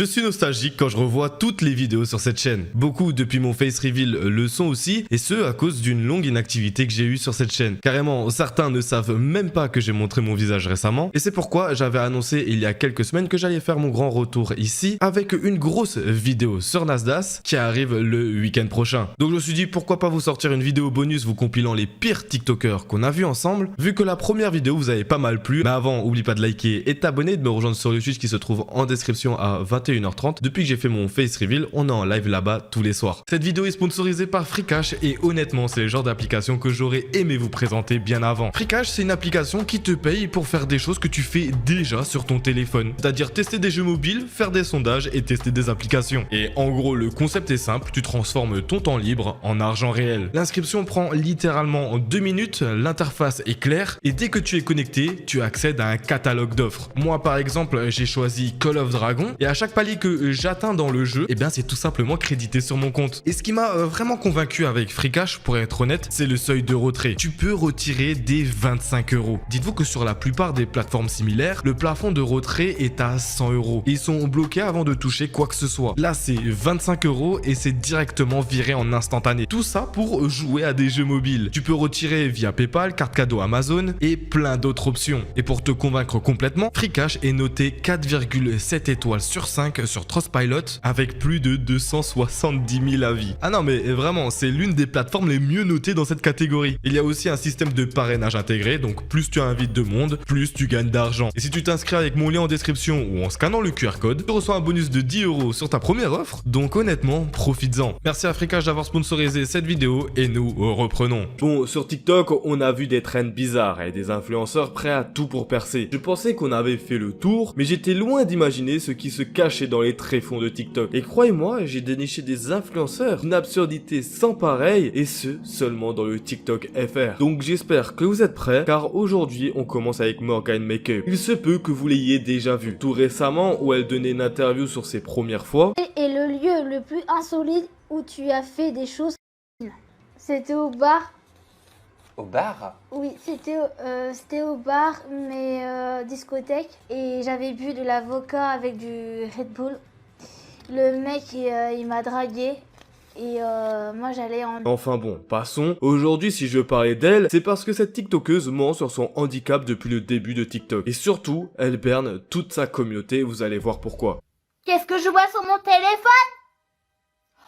Je suis nostalgique quand je revois toutes les vidéos sur cette chaîne. Beaucoup depuis mon face reveal le sont aussi, et ce à cause d'une longue inactivité que j'ai eue sur cette chaîne. Carrément, certains ne savent même pas que j'ai montré mon visage récemment, et c'est pourquoi j'avais annoncé il y a quelques semaines que j'allais faire mon grand retour ici avec une grosse vidéo sur Nasdaq qui arrive le week-end prochain. Donc je me suis dit pourquoi pas vous sortir une vidéo bonus vous compilant les pires TikTokers qu'on a vu ensemble, vu que la première vidéo vous avait pas mal plu. Mais avant, oublie pas de liker et t'abonner, de me rejoindre sur le Twitch qui se trouve en description à 21h30. Depuis que j'ai fait mon face reveal, on est en live là-bas tous les soirs. Cette vidéo est sponsorisée par Freecash et honnêtement, c'est le genre d'application que j'aurais aimé vous présenter bien avant. Freecash, c'est une application qui te paye pour faire des choses que tu fais déjà sur ton téléphone. C'est-à-dire tester des jeux mobiles, faire des sondages et tester des applications. Et en gros, le concept est simple, tu transformes ton temps libre en argent réel. L'inscription prend littéralement 2 minutes, l'interface est claire et dès que tu es connecté, tu accèdes à un catalogue d'offres. Moi par exemple, j'ai choisi Call of Dragon et à chaque palier que j'atteins dans le jeu, eh bien c'est tout simplement crédité sur mon compte. Et ce qui m'a vraiment convaincu avec Freecash, pour être honnête, c'est le seuil de retrait. Tu peux retirer dès 25 €. Dites-vous que sur la plupart des plateformes similaires, le plafond de retrait est à 100 €. Ils sont bloqués avant de toucher quoi que ce soit. Là c'est 25 € et c'est directement viré en instantané. Tout ça pour jouer à des jeux mobiles. Tu peux retirer via PayPal, carte cadeau Amazon et plein d'autres options. Et pour te convaincre complètement, Freecash est noté 4,7 étoiles sur 5 sur Trustpilot avec plus de 270 000 avis. Ah non mais vraiment, c'est l'une des plateformes les mieux notées dans cette catégorie. Il y a aussi un système de parrainage intégré, donc plus tu invites de monde, plus tu gagnes d'argent. Et si tu t'inscris avec mon lien en description ou en scannant le QR code, tu reçois un bonus de 10 € sur ta première offre, donc honnêtement, profites-en. Merci à Freecash d'avoir sponsorisé cette vidéo et nous reprenons. Bon, sur TikTok, on a vu des trends bizarres et des influenceurs prêts à tout pour percer. Je pensais qu'on avait fait le tour, mais j'étais loin d'imaginer ce qui se cachait dans les tréfonds de TikTok. Et croyez-moi, j'ai déniché des influenceurs d'une absurdité sans pareil, et ce, seulement dans le TikTok FR. Donc j'espère que vous êtes prêts, car aujourd'hui, on commence avec Morgan Makeup. Il se peut que vous l'ayez déjà vu. Tout récemment, où elle donnait une interview sur ses premières fois. Et le lieu le plus insolite où tu as fait des choses, c'était au bar. Au bar? Oui, c'était au bar, mais discothèque. Et j'avais bu de la vodka avec du Red Bull. Le mec, il m'a dragué. Et moi j'allais en... Enfin bon, passons. Aujourd'hui, si je parlais d'elle, c'est parce que cette TikTokeuse ment sur son handicap depuis le début de TikTok. Et surtout, elle berne toute sa communauté, vous allez voir pourquoi. Qu'est-ce que je vois sur mon téléphone?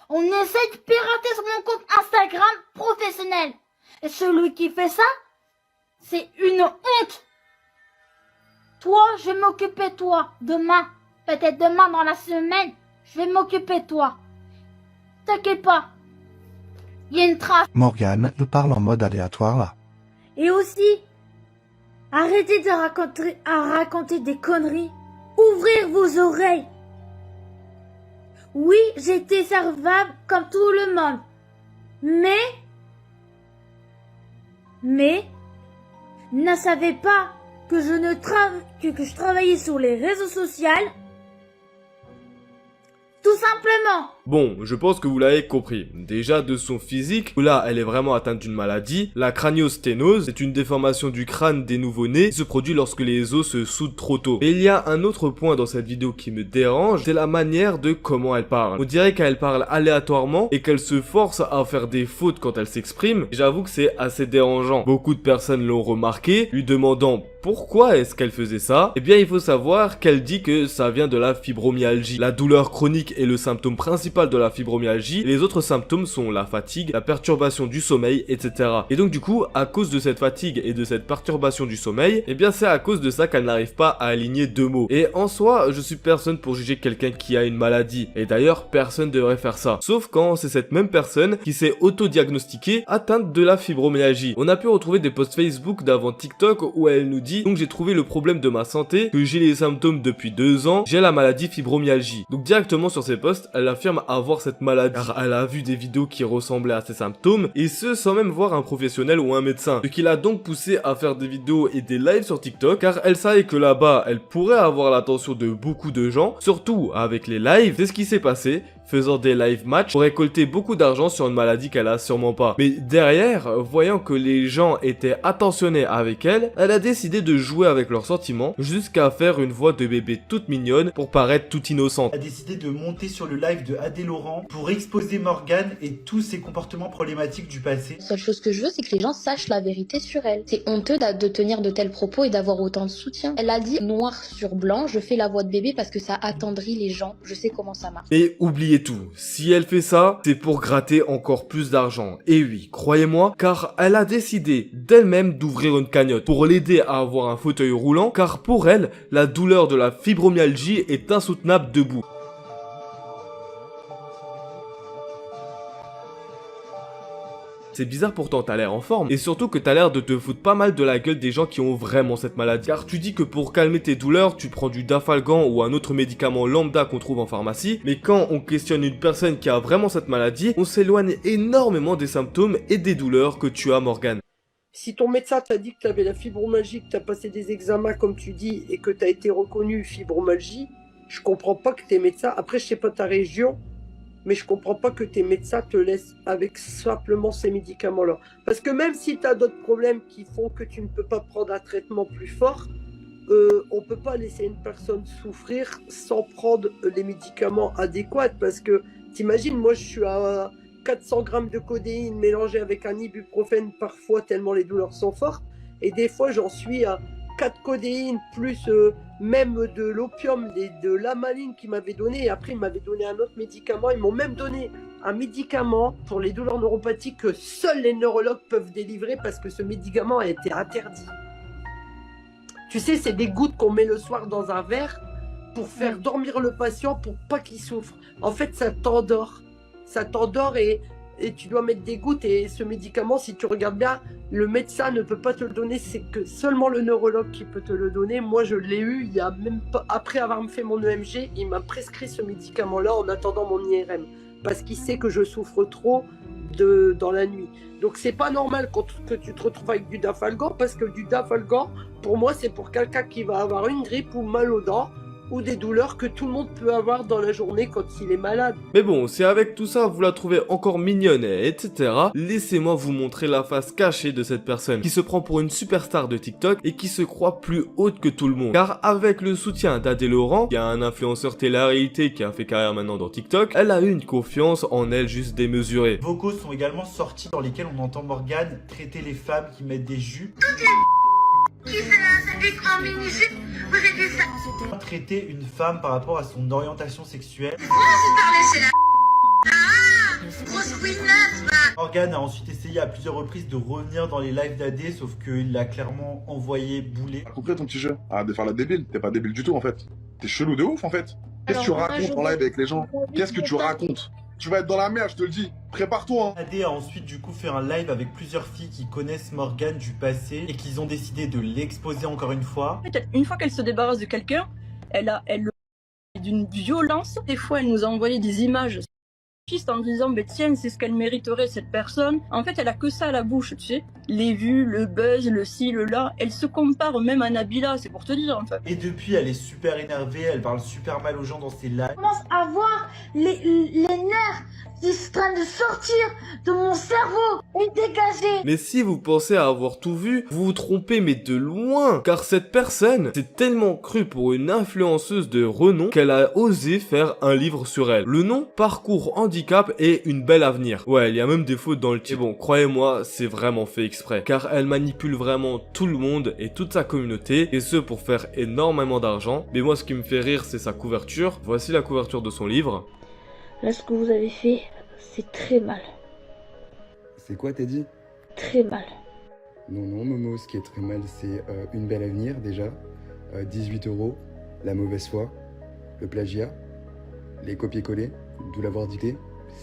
On essaie de pirater sur mon compte Instagram professionnel. Et celui qui fait ça, c'est une honte. Toi, je vais m'occuper de toi. Demain, peut-être demain dans la semaine, je vais m'occuper de toi. T'inquiète pas. Il y a une trace. Morgane nous parle en mode aléatoire là. Et aussi, arrêtez de raconter des conneries. Ouvrez vos oreilles. Oui, j'étais servable comme tout le monde. Mais, ne savez pas que que je travaillais sur les réseaux sociaux. Tout simplement. Bon, je pense que vous l'avez compris. Déjà de son physique, là elle est vraiment atteinte d'une maladie. La craniosténose, c'est une déformation du crâne des nouveau-nés qui se produit lorsque les os se soudent trop tôt. Et il y a un autre point dans cette vidéo qui me dérange, c'est la manière de comment elle parle. On dirait qu'elle parle aléatoirement et qu'elle se force à faire des fautes quand elle s'exprime. J'avoue que c'est assez dérangeant. Beaucoup de personnes l'ont remarqué, lui demandant pourquoi est-ce qu'elle faisait ça. Eh bien il faut savoir qu'elle dit que ça vient de la fibromyalgie. La douleur chronique est le symptôme principal de la fibromyalgie, et les autres symptômes sont la fatigue, la perturbation du sommeil, etc. Et donc du coup, à cause de cette fatigue et de cette perturbation du sommeil, eh bien c'est à cause de ça qu'elle n'arrive pas à aligner deux mots. Et en soi, je suis personne pour juger quelqu'un qui a une maladie, et d'ailleurs personne devrait faire ça. Sauf quand c'est cette même personne qui s'est auto-diagnostiquée atteinte de la fibromyalgie. On a pu retrouver des posts Facebook d'avant TikTok où elle nous dit: donc j'ai trouvé le problème de ma santé, que j'ai les symptômes depuis 2 ans, j'ai la maladie fibromyalgie. Donc directement sur ses posts, elle affirme avoir cette maladie, car elle a vu des vidéos qui ressemblaient à ces symptômes, et ce sans même voir un professionnel ou un médecin, ce qui l'a donc poussé à faire des vidéos et des lives sur TikTok, car elle savait que là-bas elle pourrait avoir l'attention de beaucoup de gens, surtout avec les lives. C'est ce qui s'est passé, faisant des live matchs pour récolter beaucoup d'argent sur une maladie qu'elle a sûrement pas. Mais derrière, voyant que les gens étaient attentionnés avec elle, elle a décidé essayer de jouer avec leurs sentiments jusqu'à faire une voix de bébé toute mignonne pour paraître toute innocente. A décidé de monter sur le live de Adé Laurent pour exposer Morgane et tous ses comportements problématiques du passé. La seule chose que je veux, c'est que les gens sachent la vérité sur elle. C'est honteux de tenir de tels propos et d'avoir autant de soutien. Elle a dit noir sur blanc, je fais la voix de bébé parce que ça attendrit les gens. Je sais comment ça marche. Et oubliez tout, si elle fait ça, c'est pour gratter encore plus d'argent. Et oui, croyez-moi, car elle a décidé d'elle-même d'ouvrir une cagnotte pour l'aider à avoir un fauteuil roulant, car pour elle, la douleur de la fibromyalgie est insoutenable debout. C'est bizarre pourtant, t'as l'air en forme, et surtout que t'as l'air de te foutre pas mal de la gueule des gens qui ont vraiment cette maladie. Car tu dis que pour calmer tes douleurs, tu prends du Dafalgan ou un autre médicament lambda qu'on trouve en pharmacie, mais quand on questionne une personne qui a vraiment cette maladie, on s'éloigne énormément des symptômes et des douleurs que tu as, Morgane. Si ton médecin t'a dit que tu avais la fibromyalgie, que tu as passé des examens comme tu dis, et que tu as été reconnu fibromyalgie, je comprends pas que tes médecins, après je sais pas ta région, mais je comprends pas que tes médecins te laissent avec simplement ces médicaments-là. Parce que même si tu as d'autres problèmes qui font que tu ne peux pas prendre un traitement plus fort, on peut pas laisser une personne souffrir sans prendre les médicaments adéquats. Parce que t'imagines, moi je suis à 400 grammes de codéine mélangée avec un ibuprofène parfois tellement les douleurs sont fortes. Et des fois j'en suis à 4 codéines plus même de l'opium, de l'amaline qu'ils m'avaient donné. Et après ils m'avaient donné un autre médicament. Ils m'ont même donné un médicament pour les douleurs neuropathiques que seuls les neurologues peuvent délivrer parce que ce médicament a été interdit. Tu sais, c'est des gouttes qu'on met le soir dans un verre pour faire dormir le patient pour pas qu'il souffre. En fait, ça t'endort. Ça t'endort et tu dois mettre des gouttes. Et ce médicament, si tu regardes bien, le médecin ne peut pas te le donner. C'est que seulement le neurologue qui peut te le donner. Moi, je l'ai eu il y a même pas. Après avoir fait mon EMG, il m'a prescrit ce médicament-là en attendant mon IRM. Parce qu'il sait que je souffre trop dans la nuit. Donc, c'est pas normal que tu te retrouves avec du Dafalgan. Parce que du Dafalgan, pour moi, c'est pour quelqu'un qui va avoir une grippe ou mal aux dents, ou des douleurs que tout le monde peut avoir dans la journée quand il est malade. Mais bon, si avec tout ça vous la trouvez encore mignonne, etc., laissez-moi vous montrer la face cachée de cette personne qui se prend pour une superstar de TikTok et qui se croit plus haute que tout le monde. Car avec le soutien d'Adé Laurent, qui est un influenceur télé-réalité qui a fait carrière maintenant dans TikTok, elle a eu une confiance en elle juste démesurée. Des vocaux sont également sortis dans lesquels on entend Morgane traiter les femmes qui mettent des jupes. Traiter une femme par rapport à son orientation sexuelle. Morgane a ensuite essayé à plusieurs reprises de revenir dans les lives d'Adé, sauf qu'il l'a clairement envoyé bouler. T'as compris ton petit jeu? Arrête de faire la débile, t'es pas débile du tout en fait. T'es chelou de ouf en fait. Qu'est-ce que tu racontes en live avec les gens? Qu'est-ce que tu racontes? Tu vas être dans la merde, je te le dis. Prépare-toi. Hein. Adé a ensuite du coup fait un live avec plusieurs filles qui connaissent Morgane du passé et qu'ils ont décidé de l'exposer encore une fois. Peut-être une fois qu'elle se débarrasse de quelqu'un, elle est d'une violence. Des fois, elle nous a envoyé des images en disant mais tiens, c'est ce qu'elle mériterait cette personne. En fait, elle a que ça à la bouche, tu sais. Les vues, le buzz, le ci, le là. Elle se compare même à Nabila, c'est pour te dire en fait. Et depuis, elle est super énervée, elle parle super mal aux gens dans ses lives. Je commence à voir les nerfs qui sont en train de sortir de mon cerveau et dégager. Mais si vous pensez avoir tout vu, vous vous trompez mais de loin. Car cette personne s'est tellement crue pour une influenceuse de renom qu'elle a osé faire un livre sur elle. Le nom, Parcours Handicap et une belle avenir. Ouais, il y a même des fautes dans le titre. Et bon, croyez-moi, c'est vraiment fait exprès. Car elle manipule vraiment tout le monde et toute sa communauté. Et ce pour faire énormément d'argent. Mais moi, ce qui me fait rire, c'est sa couverture. Voici la couverture de son livre. Là, ce que vous avez fait, c'est très mal. C'est quoi, t'as dit? Très mal. Non, non, Momo, ce qui est très mal, c'est une belle avenir, déjà. 18 €, la mauvaise foi, le plagiat, les copier-coller, d'où l'avoir dicté.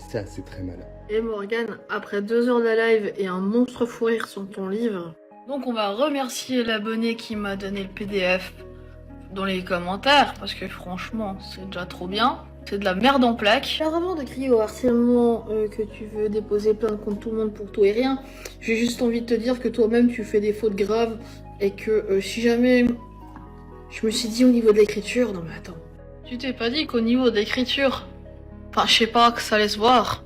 Ça, c'est très mal. Et Morgane, après 2 heures de live et un monstre fou rire sur ton livre. Donc on va remercier l'abonné qui m'a donné le PDF dans les commentaires, parce que franchement, c'est déjà trop bien. C'est de la merde en plaques. Alors avant de crier au harcèlement que tu veux déposer plainte contre tout le monde pour tout et rien, j'ai juste envie de te dire que toi-même tu fais des fautes graves et que si jamais... Je me suis dit au niveau de l'écriture, non mais attends. Tu t'es pas dit qu'au niveau de l'écriture, enfin je sais pas, que ça laisse voir.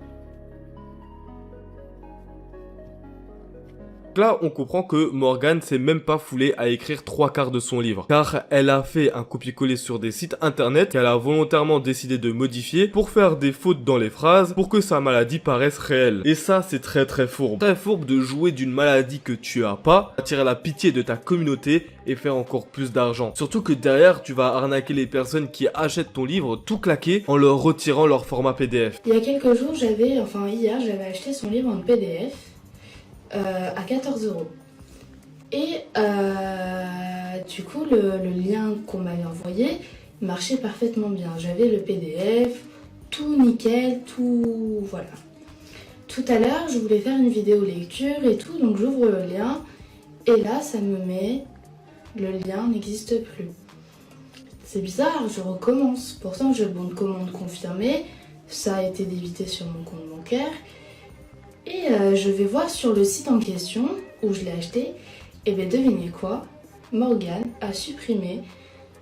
Là, on comprend que Morgane s'est même pas foulée à écrire 3/4 de son livre, car elle a fait un copier-coller sur des sites internet qu'elle a volontairement décidé de modifier pour faire des fautes dans les phrases pour que sa maladie paraisse réelle. Et ça, c'est très fourbe. Très fourbe de jouer d'une maladie que tu as pas, attirer la pitié de ta communauté et faire encore plus d'argent. Surtout que derrière, tu vas arnaquer les personnes qui achètent ton livre tout claqué en leur retirant leur format PDF. Il y a quelques jours, hier, j'avais acheté son livre en PDF à 14 €. Et du coup, le lien qu'on m'avait envoyé marchait parfaitement bien. J'avais le PDF, tout nickel, tout voilà. Tout à l'heure, je voulais faire une vidéo lecture et tout, donc j'ouvre le lien et là, ça me met le lien n'existe plus. C'est bizarre, je recommence. Pourtant, j'ai le bon de commande confirmé, ça a été débité sur mon compte bancaire. Et je vais voir sur le site en question où je l'ai acheté, et bien devinez quoi, Morgane a supprimé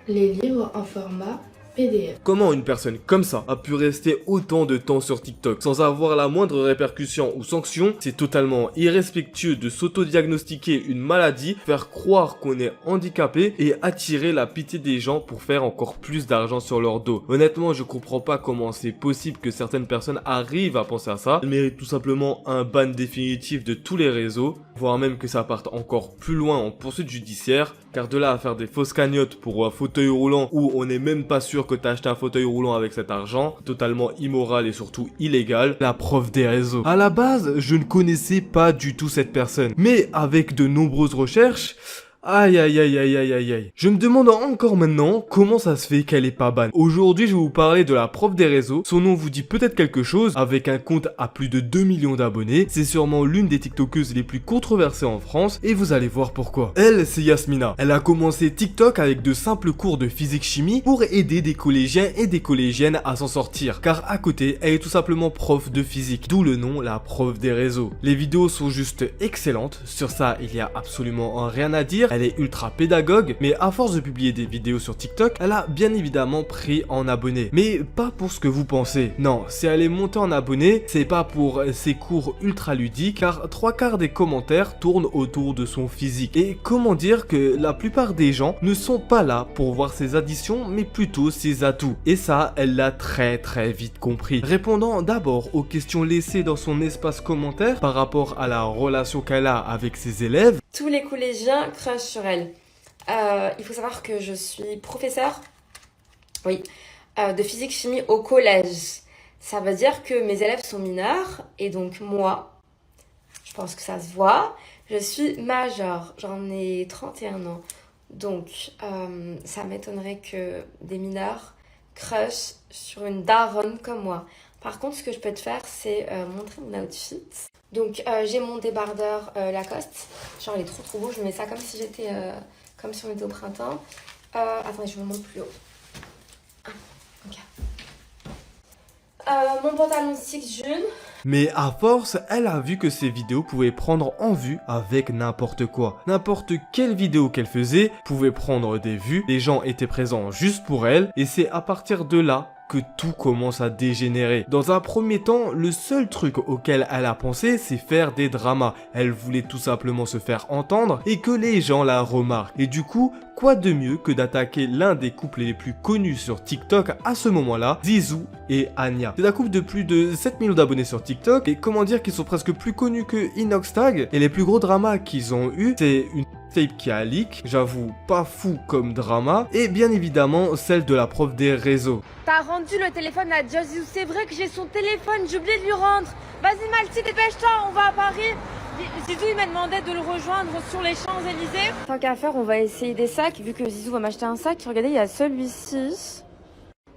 les livres en format PDF. Comment une personne comme ça a pu rester autant de temps sur TikTok sans avoir la moindre répercussion ou sanction? C'est totalement irrespectueux de s'auto-diagnostiquer une maladie, faire croire qu'on est handicapé et attirer la pitié des gens pour faire encore plus d'argent sur leur dos. Honnêtement, je comprends pas comment c'est possible que certaines personnes arrivent à penser à ça. Elles méritent tout simplement un ban définitif de tous les réseaux, voire même que ça parte encore plus loin en poursuite judiciaire, car de là à faire des fausses cagnottes pour un fauteuil roulant où on n'est même pas sûr que t'as acheté un fauteuil roulant avec cet argent, totalement immoral et surtout illégal, la preuve des réseaux. À la base, je ne connaissais pas du tout cette personne, mais avec de nombreuses recherches, aïe aïe aïe aïe aïe aïe aïe. Je me demande encore maintenant comment ça se fait qu'elle est pas ban. Aujourd'hui, je vais vous parler de la prof des réseaux. Son nom vous dit peut-être quelque chose. Avec un compte à plus de 2 millions d'abonnés, c'est sûrement l'une des tiktokeuses les plus controversées en France et vous allez voir pourquoi. Elle, c'est Yasmina. Elle a commencé TikTok avec de simples cours de physique-chimie pour aider des collégiens et des collégiennes à s'en sortir. Car à côté, elle est tout simplement prof de physique. D'où le nom, la prof des réseaux. Les vidéos sont juste excellentes. Sur ça, il y a absolument rien à dire. Elle est ultra pédagogue, mais à force de publier des vidéos sur TikTok, elle a bien évidemment pris en abonnés. Mais pas pour ce que vous pensez. Non, si elle est montée en abonnés, c'est pas pour ses cours ultra ludiques, car 3/4 des commentaires tournent autour de son physique. Et comment dire que la plupart des gens ne sont pas là pour voir ses additions, mais plutôt ses atouts. Et ça, elle l'a très vite compris. Répondant d'abord aux questions laissées dans son espace commentaire par rapport à la relation qu'elle a avec ses élèves, tous les collégiens crushent sur elle. Il faut savoir que je suis professeure de physique-chimie au collège. Ça veut dire que mes élèves sont mineurs et donc moi, je pense que ça se voit, je suis majeure. J'en ai 31 ans. Donc, ça m'étonnerait que des mineurs crushent sur une daronne comme moi. Par contre, ce que je peux te faire, c'est montrer mon outfit. Donc j'ai mon débardeur Lacoste, genre il est trop beau, je mets ça comme si j'étais, comme si on était au printemps. Attendez, je vous montre plus haut. Ok. Mon pantalon six jaune. Mais à force, elle a vu que ses vidéos pouvaient prendre en vue avec n'importe quoi. N'importe quelle vidéo qu'elle faisait pouvait prendre des vues, les gens étaient présents juste pour elle, et c'est à partir de là que tout commence à dégénérer. Dans un premier temps, le seul truc auquel elle a pensé, c'est faire des dramas. Elle voulait tout simplement se faire entendre et que les gens la remarquent. Et du coup, quoi de mieux que d'attaquer l'un des couples les plus connus sur TikTok à ce moment-là, Zizou et Anya. C'est un couple de plus de 7 millions d'abonnés sur TikTok et comment dire qu'ils sont presque plus connus que Inoxtag. Et les plus gros dramas qu'ils ont eu, c'est une tape qui a leak, j'avoue pas fou comme drama, et bien évidemment celle de la prof des réseaux. T'as rendu le téléphone à Zizou, c'est vrai que j'ai son téléphone, j'ai oublié de lui rendre. Vas-y Malti, dépêche-toi, on va à Paris. Zizou il m'a demandé de le rejoindre sur les Champs-Élysées. Tant qu'à faire, on va essayer des sacs, vu que Zizou va m'acheter un sac. Regardez, il y a celui-ci.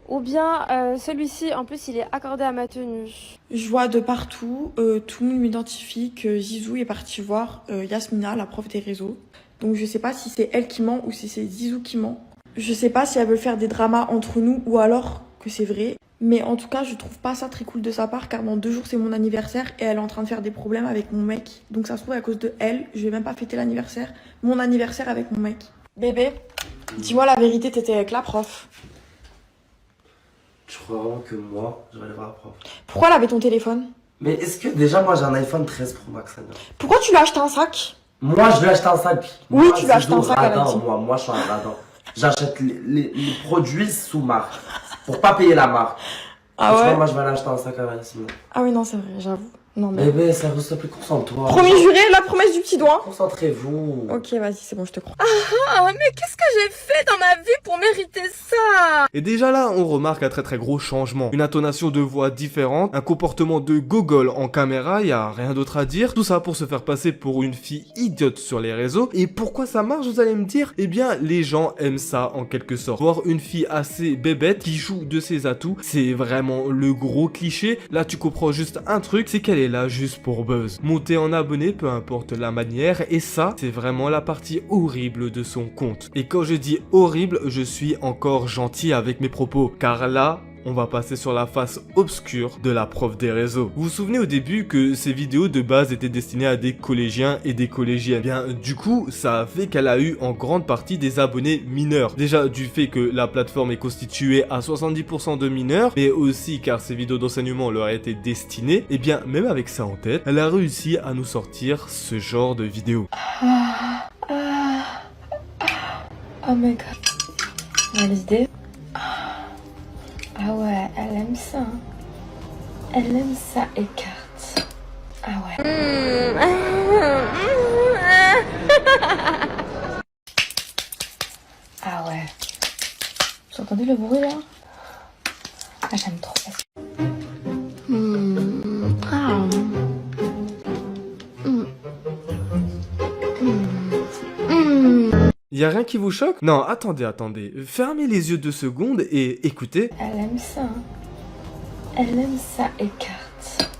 Ou bien celui-ci, en plus il est accordé à ma tenue. Je vois de partout, tout le monde m'identifie que Zizou est parti voir Yasmina, la prof des réseaux. Donc je sais pas si c'est elle qui ment ou si c'est Zizou qui ment. Je sais pas si elle veut faire des dramas entre nous ou alors que c'est vrai. Mais en tout cas, je trouve pas ça très cool de sa part car dans 2 jours c'est mon anniversaire et elle est en train de faire des problèmes avec mon mec. Donc ça se trouve à cause de elle, je vais même pas fêter l'anniversaire, mon anniversaire avec mon mec. Bébé, dis-moi la vérité, t'étais avec la prof. Je crois vraiment que moi, je vais aller voir la prof. Pourquoi elle avait ton téléphone? Mais est-ce que déjà moi j'ai un iPhone 13 Pro Max, Anya? Pourquoi tu lui as acheté un sac? Moi, je vais acheter un sac. Oui, Moi, tu vas acheter un Zizo sac, elle a radin, dit. moi, je suis un radin. J'achète les produits sous marque. Pour pas payer la marque. Ah Tu vois, ouais? moi, je vais aller acheter un sac à Yasmina. Ah oui, non, c'est vrai, j'avoue. Non, mais. Bébé, ça vous s'il te plaît, concentre-toi. Promis juré, la promesse du petit doigt. Concentrez-vous. Ok, vas-y, c'est bon, je te crois. Ah, mais qu'est-ce que j'ai fait dans ma vie pour mériter ça? Et déjà là, on remarque un très gros changement. Une intonation de voix différente, un comportement de gogol en caméra, y a rien d'autre à dire. Tout ça pour se faire passer pour une fille idiote sur les réseaux. Et pourquoi ça marche, vous allez me dire? Eh bien, les gens aiment ça en quelque sorte. Voir une fille assez bébête qui joue de ses atouts, c'est vraiment le gros cliché. Là, tu comprends juste un truc, c'est qu'elle est là juste pour buzz. Monter en abonné, peu importe la manière, et ça, c'est vraiment la partie horrible de son compte. Et quand je dis horrible, je suis encore gentil avec mes propos, car là, on va passer sur la face obscure de la prof des réseaux. Vous vous souvenez au début que ces vidéos de base étaient destinées à des collégiens et des collégiennes. Bien, du coup, ça a fait qu'elle a eu en grande partie des abonnés mineurs. Déjà du fait que la plateforme est constituée à 70% de mineurs, mais aussi car ces vidéos d'enseignement leur étaient destinées. Et bien, même avec ça en tête, elle a réussi à nous sortir ce genre de vidéos. Oh my god. Validé. Ah ouais, elle aime ça. Elle aime ça, écarte. Ah ouais. Ah ouais. Vous entendez le bruit là? Ah, j'aime trop ça. Y a rien qui vous choque? Non, attendez. Fermez les yeux 2 secondes et écoutez. Elle aime ça. Elle aime ça, écarte.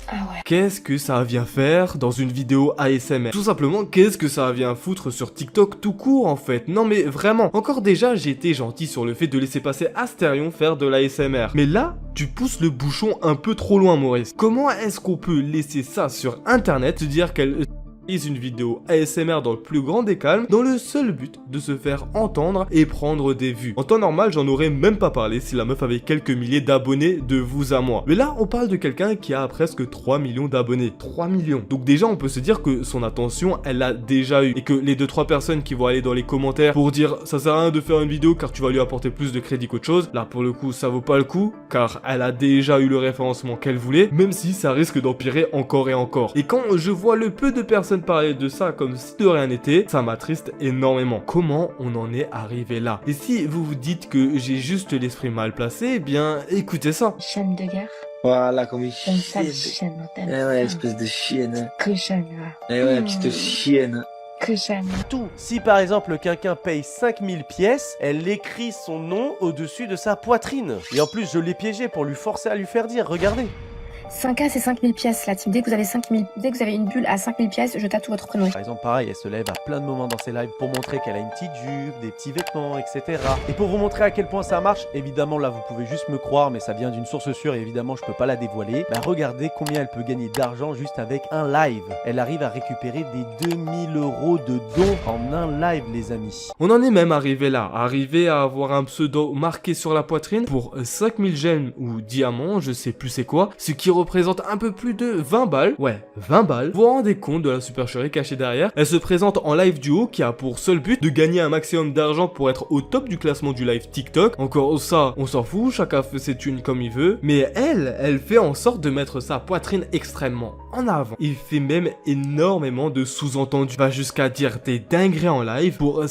Ah ouais. Qu'est-ce que ça vient faire dans une vidéo ASMR? Tout simplement, qu'est-ce que ça vient foutre sur TikTok tout court en fait? Non mais vraiment, encore déjà j'ai été gentil sur le fait de laisser passer Asterion faire de l'ASMR. Mais là, tu pousses le bouchon un peu trop loin Maurice. Comment est-ce qu'on peut laisser ça sur internet, se dire qu'elle une vidéo ASMR dans le plus grand des calmes, dans le seul but de se faire entendre et prendre des vues. En temps normal, j'en aurais même pas parlé si la meuf avait quelques milliers d'abonnés de vous à moi. Mais là, on parle de quelqu'un qui a presque 3 millions d'abonnés. 3 millions. Donc déjà, on peut se dire que son attention, elle l'a déjà eu. Et que les 2-3 personnes qui vont aller dans les commentaires pour dire ça sert à rien de faire une vidéo car tu vas lui apporter plus de crédit qu'autre chose, là pour le coup, ça vaut pas le coup car elle a déjà eu le référencement qu'elle voulait, même si ça risque d'empirer encore et encore. Et quand je vois le peu de personnes parler de ça comme si de rien n'était, ça m'attriste énormément. Comment on en est arrivé là? Et si vous vous dites que j'ai juste l'esprit mal placé, eh bien écoutez ça. Chaîne de guerre. Voilà, comme une Comme ça, chienne. chaîne. Eh ouais, espèce de chienne. Que chaîne. Eh ouais, petite chienne. Que chaîne. Tout. Si par exemple quelqu'un paye 5000 pièces, elle écrit son nom au-dessus de sa poitrine. Et en plus, je l'ai piégé pour lui forcer à lui faire dire, regardez. 5K, c'est 5000 pièces, la team. Dès que vous avez une bulle à 5000 pièces, je tatoue votre prénom. Par exemple, pareil, elle se lève à plein de moments dans ses lives pour montrer qu'elle a une petite jupe, des petits vêtements, etc. Et pour vous montrer à quel point ça marche, évidemment là vous pouvez juste me croire, mais ça vient d'une source sûre et évidemment je peux pas la dévoiler. Bah regardez combien elle peut gagner d'argent juste avec un live. Elle arrive à récupérer des 2000 € de dons en un live, les amis. On en est même arrivé là, arrivé à avoir un pseudo marqué sur la poitrine pour 5000 gemmes ou diamants, je sais plus c'est quoi, ce qui représente un peu plus de 20 balles. Ouais, 20 balles. Vous vous rendez compte de la supercherie cachée derrière? Elle se présente en live duo qui a pour seul but de gagner un maximum d'argent pour être au top du classement du live TikTok. Encore ça, on s'en fout, chacun fait ses thunes comme il veut. Mais elle fait en sorte de mettre sa poitrine extrêmement en avant. Il fait même énormément de sous-entendus. Va jusqu'à dire des dingueries en live pour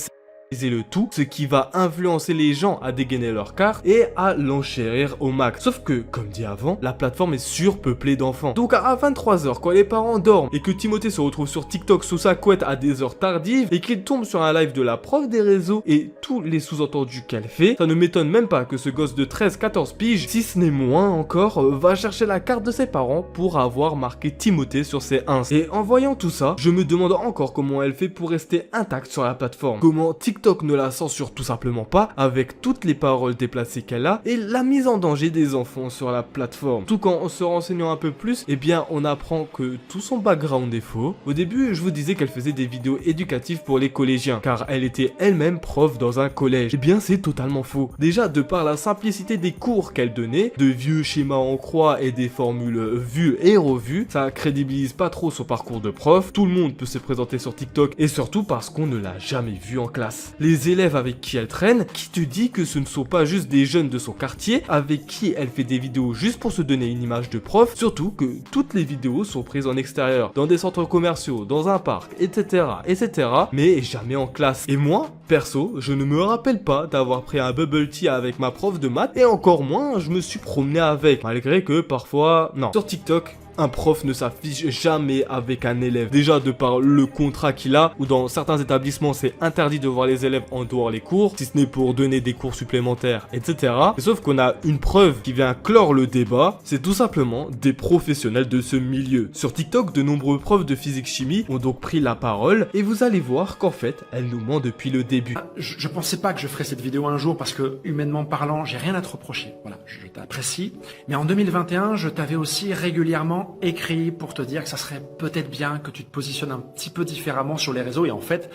le tout, ce qui va influencer les gens à dégainer leur carte et à l'enchérir au max. Sauf que, comme dit avant, la plateforme est surpeuplée d'enfants. Donc à 23 h, quand les parents dorment et que Timothée se retrouve sur TikTok sous sa couette à des heures tardives et qu'il tombe sur un live de la prof des réseaux et tous les sous-entendus qu'elle fait, ça ne m'étonne même pas que ce gosse de 13-14 piges, si ce n'est moins encore, va chercher la carte de ses parents pour avoir marqué Timothée sur ses ins. Et en voyant tout ça, je me demande encore comment elle fait pour rester intacte sur la plateforme. Comment TikTok TikTok ne la censure tout simplement pas avec toutes les paroles déplacées qu'elle a et la mise en danger des enfants sur la plateforme. Tout qu'en se renseignant un peu plus, eh bien on apprend que tout son background est faux. Au début, je vous disais qu'elle faisait des vidéos éducatives pour les collégiens, car elle était elle-même prof dans un collège. Eh bien c'est totalement faux. Déjà, de par la simplicité des cours qu'elle donnait, de vieux schémas en croix et des formules vues et revues, ça crédibilise pas trop son parcours de prof. Tout le monde peut se présenter sur TikTok et surtout parce qu'on ne l'a jamais vue en classe. Les élèves avec qui elle traîne, qui te dit que ce ne sont pas juste des jeunes de son quartier avec qui elle fait des vidéos juste pour se donner une image de prof, surtout que toutes les vidéos sont prises en extérieur, dans des centres commerciaux, dans un parc, etc., etc., mais jamais en classe. Et moi, perso, je ne me rappelle pas d'avoir pris un bubble tea avec ma prof de maths, et encore moins, je me suis promené avec, malgré que parfois, non. Sur TikTok, un prof ne s'affiche jamais avec un élève. Déjà de par le contrat qu'il a, ou dans certains établissements c'est interdit de voir les élèves en dehors les cours, si ce n'est pour donner des cours supplémentaires, etc. Et sauf qu'on a une preuve qui vient clore le débat, c'est tout simplement des professionnels de ce milieu. Sur TikTok, de nombreux profs de physique-chimie ont donc pris la parole, et vous allez voir qu'en fait, elle nous ment depuis le début. Je pensais pas que je ferais cette vidéo un jour parce que, humainement parlant, j'ai rien à te reprocher. Voilà, je t'apprécie. Mais en 2021, je t'avais aussi régulièrement écrit pour te dire que ça serait peut-être bien que tu te positionnes un petit peu différemment sur les réseaux et en fait,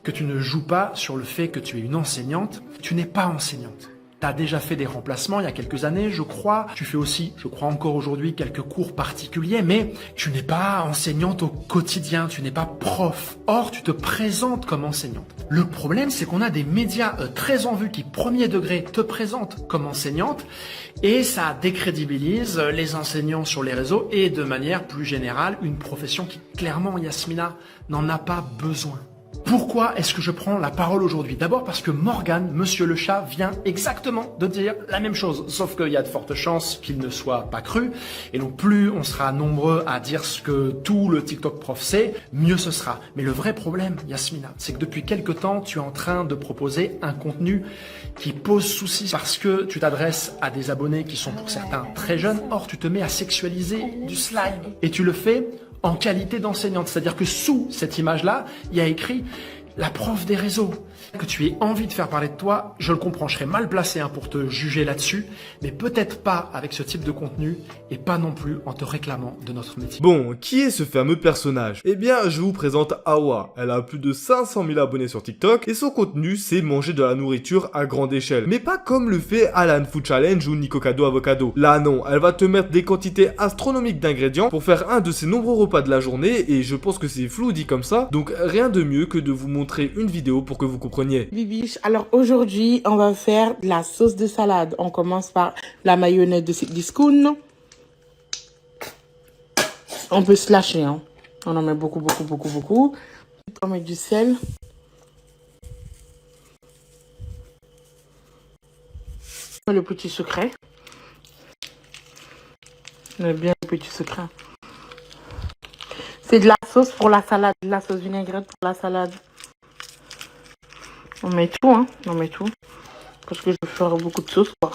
que tu ne joues pas sur le fait que tu es une enseignante. Tu n'es pas enseignante. Tu as déjà fait des remplacements il y a quelques années, je crois. Tu fais aussi, je crois encore aujourd'hui, quelques cours particuliers, mais tu n'es pas enseignante au quotidien, tu n'es pas prof. Or, tu te présentes comme enseignante. Le problème, c'est qu'on a des médias très en vue qui, premier degré, te présentent comme enseignante et ça décrédibilise les enseignants sur les réseaux et de manière plus générale, une profession qui, clairement, Yasmina, n'en a pas besoin. Pourquoi est-ce que je prends la parole aujourd'hui? D'abord parce que Morgan, Monsieur le Chat, vient exactement de dire la même chose, sauf qu'il y a de fortes chances qu'il ne soit pas cru, et donc plus on sera nombreux à dire ce que tout le TikTok prof sait, mieux ce sera. Mais le vrai problème, Yasmina, c'est que depuis quelque temps, tu es en train de proposer un contenu qui pose souci parce que tu t'adresses à des abonnés qui sont pour certains très jeunes, or tu te mets à sexualiser du slime, et tu le fais en qualité d'enseignante, c'est-à-dire que sous cette image-là, il y a écrit la prof des réseaux. Que tu aies envie de faire parler de toi, je le comprends, je serais mal placé pour te juger là-dessus, mais peut-être pas avec ce type de contenu et pas non plus en te réclamant de notre métier. Bon, qui est ce fameux personnage? Eh bien, je vous présente Awa. Elle a plus de 500 000 abonnés sur TikTok et son contenu, c'est manger de la nourriture à grande échelle. Mais pas comme le fait Alan Food Challenge ou Nicocado Avocado. Là non, elle va te mettre des quantités astronomiques d'ingrédients pour faire un de ses nombreux repas de la journée et je pense que c'est flou dit comme ça, donc rien de mieux que de vous montrer une vidéo pour que vous compreniez. Bibiche, alors aujourd'hui, on va faire de la sauce de salade. On commence par la mayonnaise de Cdiscount. On peut se lâcher, hein. On en met beaucoup. On met du sel. Le petit secret. On met bien le petit secret. C'est de la sauce pour la salade, de la sauce vinaigrette pour la salade. On met tout, hein. On met tout. Parce que je vais faire beaucoup de sauce, quoi.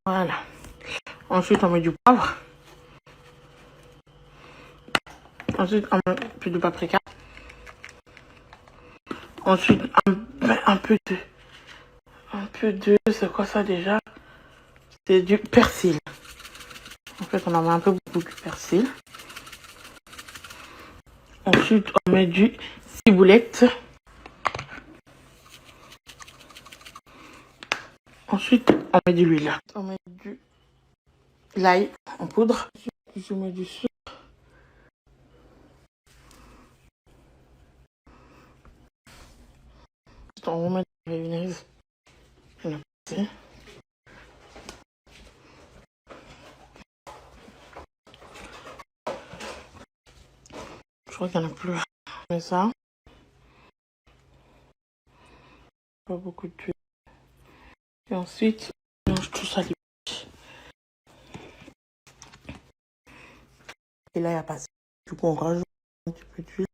Voilà. Ensuite, on met du poivre. Ensuite, on met un peu de paprika. Ensuite, un peu de... C'est quoi ça déjà? C'est du persil. En fait, on en met un peu beaucoup de persil. Ensuite, on met du ciboulette. Ensuite, on met de l'huile. On met du l'ail en poudre. Je mets du sucre. On remet de la mayonnaise. Je crois qu'il n'y en a plus. On met ça. Pas beaucoup d'huile. Et ensuite, on mélange tout ça. Et là, il n'y a pas ça. Du coup, on rajoute un petit peu d'huile.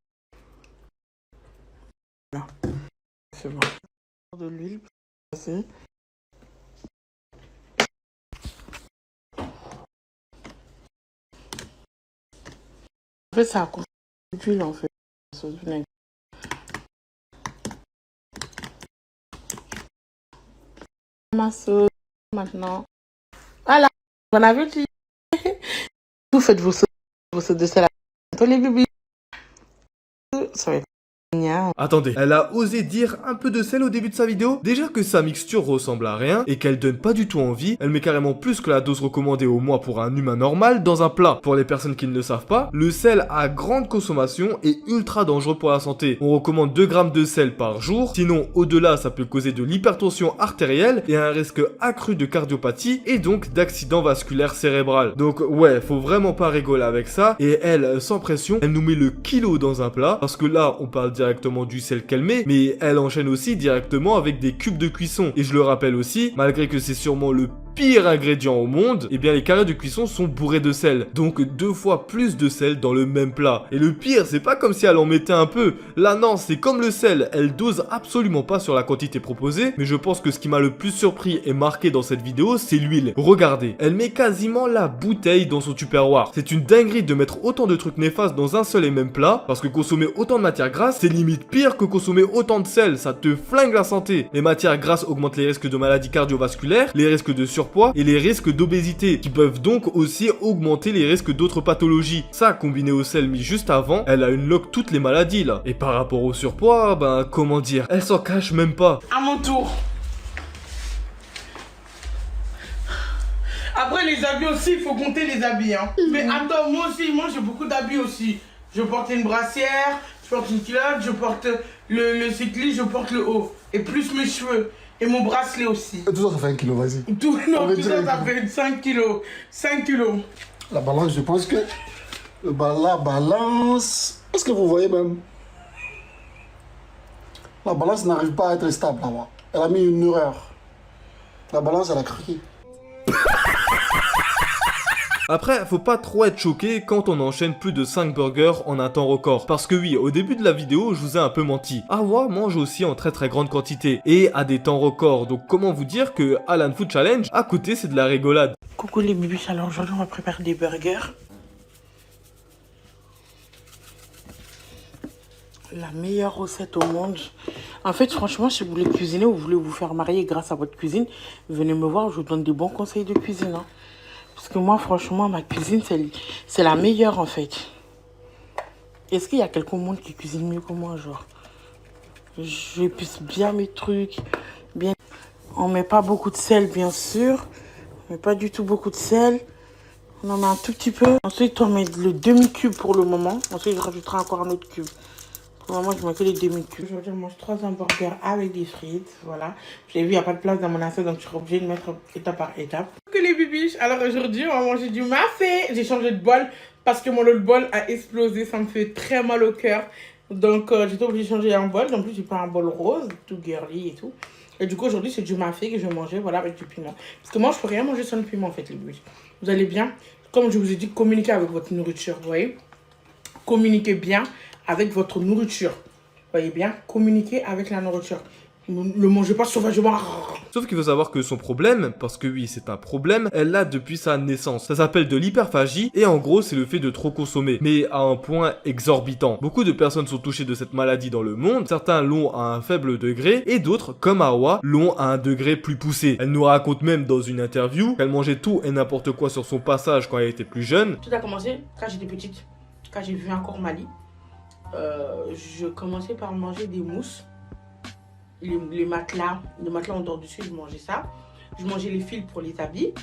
Voilà. C'est bon. De l'huile. fait, ça a d'huile en fait. Sauce vinaigre. Ma sauce maintenant. Voilà, bon appétit. Vous faites vos sauces de sel à les bébés. Ça va être génial. Attendez, elle a osé dire un peu de sel au début de sa vidéo? Déjà que sa mixture ressemble à rien et qu'elle donne pas du tout envie, elle met carrément plus que la dose recommandée au mois pour un humain normal dans un plat. Pour les personnes qui ne le savent pas, le sel à grande consommation est ultra dangereux pour la santé. On recommande 2 grammes de sel par jour, sinon au-delà ça peut causer de l'hypertension artérielle et un risque accru de cardiopathie et donc d'accident vasculaire cérébral. Donc ouais, faut vraiment pas rigoler avec ça et elle, sans pression, elle nous met le kilo dans un plat parce que là on parle directement du sel qu'elle met, mais elle enchaîne aussi directement avec des cubes de cuisson. Et je le rappelle aussi, malgré que c'est sûrement le pire ingrédient au monde, eh bien les carrés de cuisson sont bourrés de sel. Donc 2 fois plus de sel dans le même plat. Et le pire, c'est pas comme si elle en mettait un peu. Là non, c'est comme le sel, elle dose absolument pas sur la quantité proposée, mais je pense que ce qui m'a le plus surpris et marqué dans cette vidéo, c'est l'huile. Regardez, elle met quasiment la bouteille dans son tupperware. C'est une dinguerie de mettre autant de trucs néfastes dans un seul et même plat, parce que consommer autant de matières grasses, c'est limite pire que consommer autant de sel, ça te flingue la santé. Les matières grasses augmentent les risques de maladies cardiovasculaires, les risques de surpoids et les risques d'obésité, qui peuvent donc aussi augmenter les risques d'autres pathologies. Ça, combiné au sel mis juste avant, elle a unlock toutes les maladies là. Et par rapport au surpoids, ben comment dire, elle s'en cache même pas. À mon tour. Après les habits aussi, il faut compter les habits. Hein. Mais attends, moi j'ai beaucoup d'habits aussi. Je porte une brassière, je porte une culotte, je porte le cycliste, je porte le haut. Et plus mes cheveux. Et mon bracelet aussi. Et tout ça, ça fait 1 kilo, vas-y. Tout ça, ça fait 5 kilos. 5 kilos. La balance, je pense que... La balance... Est-ce que vous voyez même? La balance n'arrive pas à être stable là-bas. Elle a mis une erreur. La balance, elle a craqué. Après, faut pas trop être choqué quand on enchaîne plus de 5 burgers en un temps record. Parce que oui, au début de la vidéo, je vous ai un peu menti. Awa mange aussi en très grande quantité et à des temps records. Donc comment vous dire que Alan Food Challenge, à côté, c'est de la rigolade. Coucou les bébés, alors aujourd'hui on va préparer des burgers. La meilleure recette au monde. En fait, franchement, si vous voulez cuisiner ou vous voulez vous faire marier grâce à votre cuisine, venez me voir, je vous donne des bons conseils de cuisine. Hein. Parce que moi, franchement, ma cuisine, c'est la meilleure, en fait. Est-ce qu'il y a quelqu'un au monde qui cuisine mieux que moi, genre? J'épice bien mes trucs, bien... On met pas beaucoup de sel, bien sûr. On met pas du tout beaucoup de sel. On en met un tout petit peu. Ensuite, on met le demi-cube pour le moment. Ensuite, je rajouterai encore un autre cube. Pour le moment, je mets que les demi-cubes. Aujourd'hui, je mange 3 hamburgers avec des frites. Voilà. J'ai vu, il n'y a pas de place dans mon assiette, donc je suis obligée de mettre étape par étape. Que les bibiches. Alors aujourd'hui, on va manger du mafé. J'ai changé de bol parce que mon autre bol a explosé. Ça me fait très mal au cœur. Donc, j'étais obligée de changer un bol. En plus, j'ai pris un bol rose, tout girly et tout. Et du coup, aujourd'hui, c'est du mafé que je vais manger, voilà, avec du piment. Parce que moi, je peux rien manger sans le piment, en fait, les bibiches. Vous allez bien. Comme je vous ai dit, communiquez avec votre nourriture, vous voyez. Communiquez bien avec votre nourriture. Vous voyez bien, communiquez avec la nourriture. Ne mangez pas sauvagement. Sauf qu'il faut savoir que son problème, parce que oui, c'est un problème, elle l'a depuis sa naissance. Ça s'appelle de l'hyperphagie et en gros, c'est le fait de trop consommer, mais à un point exorbitant. Beaucoup de personnes sont touchées de cette maladie dans le monde. Certains l'ont à un faible degré et d'autres, comme Awa, l'ont à un degré plus poussé. Elle nous raconte même dans une interview qu'elle mangeait tout et n'importe quoi sur son passage quand elle était plus jeune. Tout a commencé quand j'étais petite, quand j'ai vu encore Mali. Je commençais par manger des mousses, les matelas on dort dessus, je mangeais ça. Je mangeais les fils pour les habits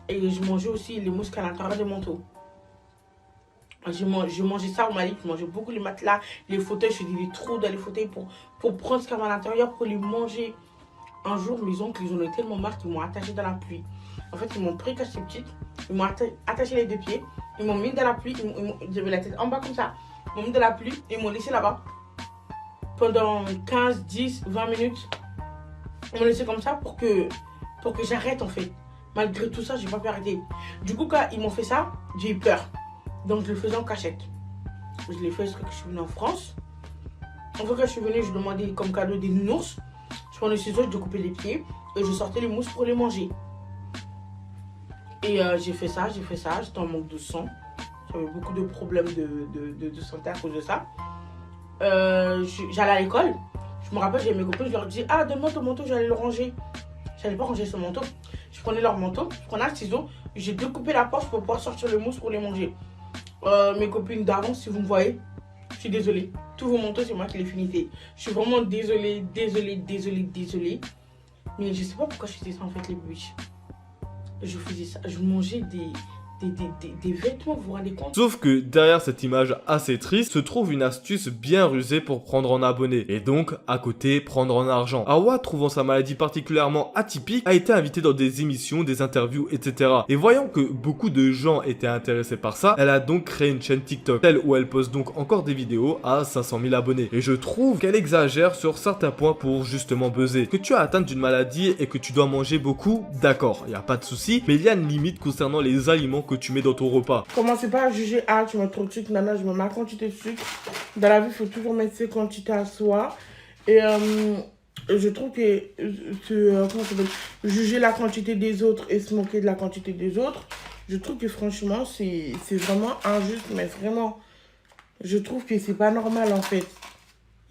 et je mangeais aussi les mousses à l'intérieur des manteaux. Je mangeais ça au Mali, je mangeais beaucoup les matelas, les fauteuils, je faisais des trous dans les fauteuils pour prendre ce qu'il y avait à l'intérieur pour les manger. Un jour, mes oncles, ils en ont tellement marre qu'ils m'ont attaché dans la pluie. En fait, ils m'ont pris quand j'étais petite, ils m'ont attaché les 2 pieds, ils m'ont mis dans la pluie, j'avais la tête en bas comme ça. Ils m'ont mis de la pluie et ils m'ont laissé là-bas pendant 15, 10, 20 minutes. Ils m'ont laissé comme ça pour que j'arrête en fait. Malgré tout ça, j'ai pas pu arrêter. Du coup, quand ils m'ont fait ça, j'ai eu peur. Donc je le faisais en cachette. Je l'ai fait jusqu'à ce que je suis venue en France. Une fois que je suis venue, je demandais comme cadeau des nounours. Je prenais les ciseaux, je découpais les pieds et je sortais les mousses pour les manger. Et j'ai fait ça, j'étais en manque de sang. beaucoup de problèmes de santé à cause de ça. J'allais à l'école. Je me rappelle, j'ai mes copines, je leur disais, ah, donne-moi ton manteau, j'allais le ranger. J'allais pas ranger ce manteau. Je prenais leur manteau, je prenais un ciseau, j'ai découpé la poche pour pouvoir sortir le mousse pour les manger. Mes copines d'avant, si vous me voyez, je suis désolée. Tous vos manteaux, c'est moi qui les finissais. Je suis vraiment désolée. Mais je sais pas pourquoi je faisais ça en fait, les bûches. Je faisais ça, je mangeais des vêtements, vous vous rendez compte? Sauf que derrière cette image assez triste se trouve une astuce bien rusée pour prendre en abonnés et donc à côté prendre en argent. Awa, trouvant sa maladie particulièrement atypique, a été invitée dans des émissions, des interviews, etc. Et voyant que beaucoup de gens étaient intéressés par ça, elle a donc créé une chaîne TikTok, celle où elle poste donc encore des vidéos à 500 000 abonnés. Et je trouve qu'elle exagère sur certains points pour justement buzzer. Que tu as atteint d'une maladie et que tu dois manger beaucoup, d'accord, il n'y a pas de souci, mais il y a une limite concernant les aliments que tu mets dans ton repas. Commencez pas à juger, ah tu mets trop de sucre, nana, je mets ma quantité de sucre. Dans la vie, il faut toujours mettre ses quantités à soi. Et je trouve que comment ça s'appelle, juger la quantité des autres et se moquer de la quantité des autres, je trouve que franchement, c'est vraiment injuste, mais vraiment, je trouve que c'est pas normal en fait.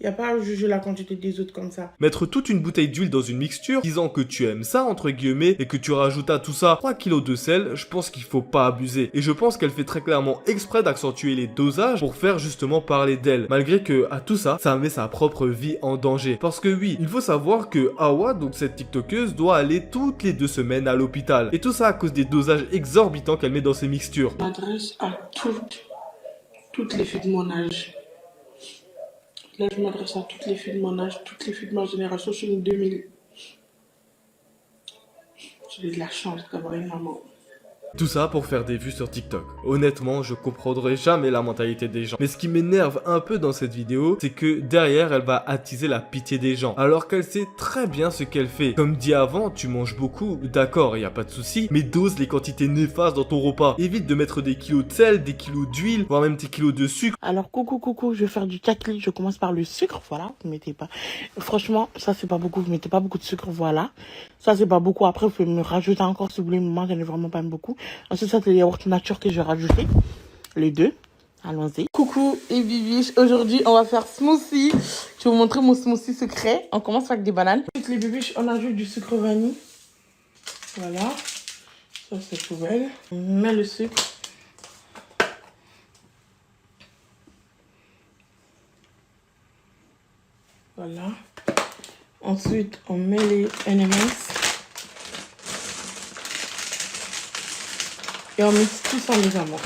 Il n'y a pas à juger la quantité des autres comme ça. Mettre toute une bouteille d'huile dans une mixture, disant que tu aimes ça, entre guillemets, et que tu rajoutes à tout ça 3 kilos de sel, je pense qu'il faut pas abuser. Et je pense qu'elle fait très clairement exprès d'accentuer les dosages pour faire justement parler d'elle. Malgré que, à tout ça, ça met sa propre vie en danger. Parce que oui, il faut savoir que Awa, donc cette tiktokeuse, doit aller toutes les 2 semaines à l'hôpital. Et tout ça à cause des dosages exorbitants qu'elle met dans ses mixtures. Je m'adresse à toutes les filles de mon âge. Là, je m'adresse à toutes les filles de mon âge, toutes les filles de ma génération. Je suis une 2000. J'ai de la chance d'avoir une maman. Tout ça pour faire des vues sur TikTok. Honnêtement, je comprendrai jamais la mentalité des gens. Mais ce qui m'énerve un peu dans cette vidéo, c'est que derrière, elle va attiser la pitié des gens. Alors qu'elle sait très bien ce qu'elle fait. Comme dit avant, tu manges beaucoup, d'accord, y a pas de souci, mais dose les quantités néfastes dans ton repas. Évite de mettre des kilos de sel, des kilos d'huile, voire même des kilos de sucre. Alors, coucou, je vais faire du cakli. Je commence par le sucre, voilà. Vous mettez pas. Franchement, ça c'est pas beaucoup. Vous mettez pas beaucoup de sucre, voilà. Ça c'est pas beaucoup. Après, vous pouvez me rajouter encore si vous voulez. Moi, j'en ai vraiment pas beaucoup. Ensuite, ça, c'est les yaourts nature que je vais rajouter. Les deux. Allons-y. Coucou et bibiche. Aujourd'hui, on va faire smoothie. Je vais vous montrer mon smoothie secret. On commence avec des bananes. Ensuite, les bibiches, on ajoute du sucre vanille. Voilà. Ça, c'est poubelle. On met le sucre. Voilà. Ensuite, on met les M&M's. Et on mixe tout ça, les amours.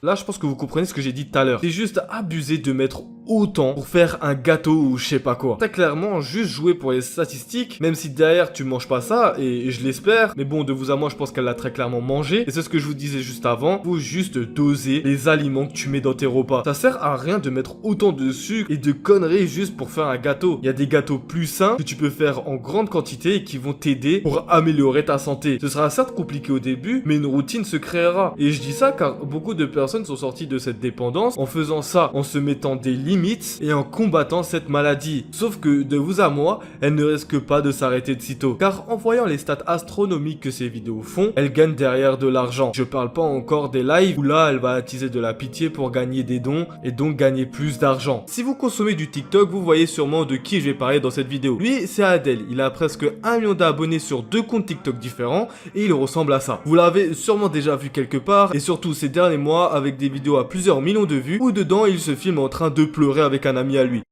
Là, je pense que vous comprenez ce que j'ai dit tout à l'heure. C'est juste abusé de mettre autant pour faire un gâteau ou je sais pas quoi. Très clairement, juste jouer pour les statistiques, même si derrière tu manges pas ça, et je l'espère, mais bon, de vous à moi, je pense qu'elle l'a très clairement mangé, et c'est ce que je vous disais juste avant, faut juste doser les aliments que tu mets dans tes repas. Ça sert à rien de mettre autant de sucre et de conneries juste pour faire un gâteau. Il y a des gâteaux plus sains que tu peux faire en grande quantité et qui vont t'aider pour améliorer ta santé. Ce sera certes compliqué au début, mais une routine se créera. Et je dis ça car beaucoup de personnes sont sorties de cette dépendance en faisant ça, en se mettant des limites et en combattant cette maladie. Sauf que de vous à moi, elle ne risque pas de s'arrêter de sitôt. Car en voyant les stats astronomiques que ces vidéos font, elle gagne derrière de l'argent. Je parle pas encore des lives où là elle va attiser de la pitié pour gagner des dons et donc gagner plus d'argent. Si vous consommez du TikTok, vous voyez sûrement de qui je vais parler dans cette vidéo. Lui, c'est Adel. Il a presque 1 million d'abonnés sur 2 comptes TikTok différents et il ressemble à ça. Vous l'avez sûrement déjà vu quelque part et surtout ces derniers mois avec des vidéos à plusieurs millions de vues où dedans il se filme en train de pleurer avec un ami à lui.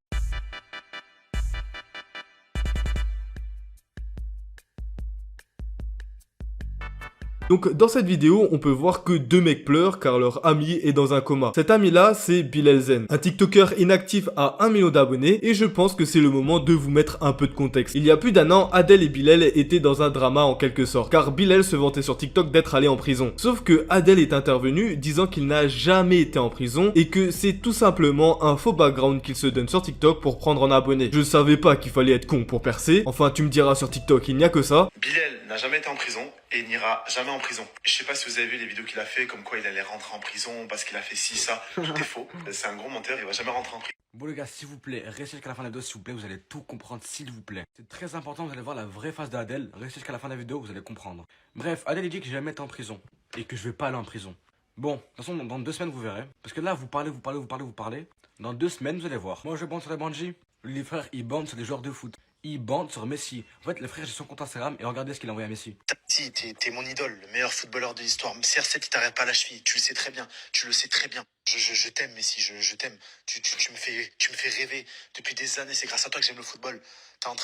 Donc dans cette vidéo, on peut voir que 2 mecs pleurent car leur ami est dans un coma. Cet ami là, c'est Bilal Zen, un TikToker inactif à 1 million d'abonnés et je pense que c'est le moment de vous mettre un peu de contexte. Il y a plus d'1 an, Adel et Bilal étaient dans un drama en quelque sorte car Bilal se vantait sur TikTok d'être allé en prison. Sauf que Adel est intervenu disant qu'il n'a jamais été en prison et que c'est tout simplement un faux background qu'il se donne sur TikTok pour prendre en abonnés. Je savais pas qu'il fallait être con pour percer, enfin tu me diras sur TikTok il n'y a que ça. Bilal n'a jamais été en prison et n'ira jamais en prison. Je sais pas si vous avez vu les vidéos qu'il a fait, comme quoi il allait rentrer en prison parce qu'il a fait ci, ça. Tout est faux. C'est un gros menteur, il va jamais rentrer en prison. Bon les gars, s'il vous plaît, restez jusqu'à la fin de la vidéo, s'il vous plaît, vous allez tout comprendre, s'il vous plaît. C'est très important, vous allez voir la vraie face d'Adel. Restez jusqu'à la fin de la vidéo, vous allez comprendre. Bref, Adel il dit que je vais jamais être en prison et que je vais pas aller en prison. Bon, de toute façon, dans 2 semaines, vous verrez. Parce que là, vous parlez. Dans 2 semaines, vous allez voir. Moi, je bande sur les bandits. Les frères, ils bandent sur les joueurs de foot. Ils bandent sur Messi. En fait, les frères, j'ai son compte Instagram et regardez ce qu'il a envoyé à Messi. Si, t'es mon idole, le meilleur footballeur de l'histoire. CR7, il t'arrête pas à la cheville. Tu le sais très bien. Je t'aime, Messi. Je t'aime. Tu me fais rêver. Depuis des années, c'est grâce à toi que j'aime le football. T'es en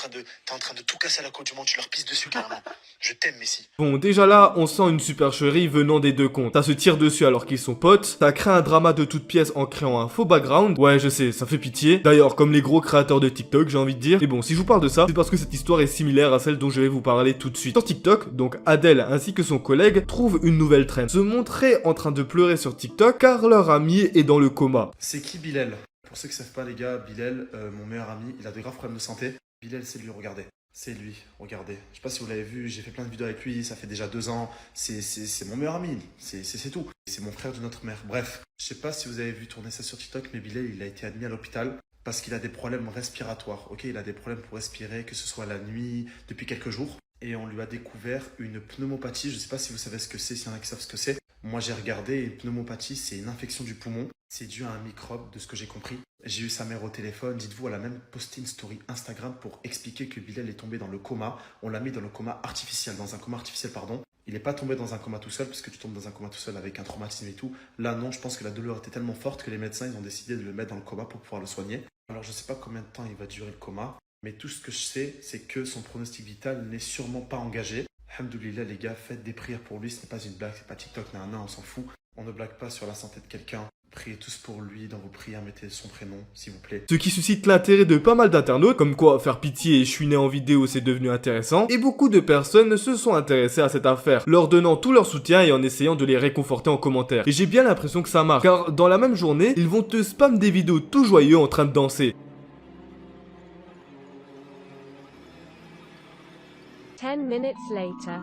train de tout casser à la Coupe du Monde. Tu leur pisses dessus, carrément. Je t'aime, Messi. Bon, déjà là, on sent une supercherie venant des deux comptes. Ça se tire dessus alors qu'ils sont potes, ça crée un drama de toutes pièces en créant un faux background. Ouais, je sais, ça fait pitié. D'ailleurs, comme les gros créateurs de TikTok, j'ai envie de dire. Et bon, si je vous parle de ça, c'est parce que cette histoire est similaire à celle dont je vais vous parler tout de suite. Sur TikTok, donc Adèle ainsi que son collègue trouvent une nouvelle trend. Se montrer en train de pleurer sur TikTok car leur ami est dans le coma. C'est qui Bilal? Pour ceux qui savent pas, les gars, Bilal, mon meilleur ami, il a de graves problèmes de santé. Bilal, c'est lui, regardez. C'est lui, regardez. Je sais pas si vous l'avez vu, j'ai fait plein de vidéos avec lui, ça fait déjà 2 ans. C'est mon meilleur ami, c'est tout. C'est mon frère de notre mère. Bref, je sais pas si vous avez vu tourner ça sur TikTok, mais Bilal, il a été admis à l'hôpital parce qu'il a des problèmes respiratoires. Ok, il a des problèmes pour respirer, que ce soit la nuit, depuis quelques jours. Et on lui a découvert une pneumopathie. Je sais pas si vous savez ce que c'est, s'il y en a qui savent ce que c'est. Moi, j'ai regardé, une pneumopathie, c'est une infection du poumon. C'est dû à un microbe, de ce que j'ai compris. J'ai eu sa mère au téléphone. Dites-vous, elle a même posté une story Instagram pour expliquer que Bilal est tombé dans le coma. On l'a mis dans le coma artificiel, dans un coma artificiel, pardon. Il n'est pas tombé dans un coma tout seul, parce que tu tombes dans un coma tout seul avec un traumatisme et tout. Là, non, je pense que la douleur était tellement forte que les médecins, ils ont décidé de le mettre dans le coma pour pouvoir le soigner. Alors, je sais pas combien de temps il va durer le coma. Mais tout ce que je sais, c'est que son pronostic vital n'est sûrement pas engagé. Alhamdoulilah, les gars, faites des prières pour lui. Ce n'est pas une blague, c'est pas TikTok, on s'en fout. On ne blague pas sur la santé de quelqu'un. Priez tous pour lui dans vos prières, mettez son prénom, s'il vous plaît. Ce qui suscite l'intérêt de pas mal d'internautes, comme quoi faire pitié et chouiner en vidéo c'est devenu intéressant, et beaucoup de personnes se sont intéressées à cette affaire, leur donnant tout leur soutien et en essayant de les réconforter en commentaire. Et j'ai bien l'impression que ça marche, car dans la même journée, ils vont te spam des vidéos tout joyeux en train de danser. 10 minutes later.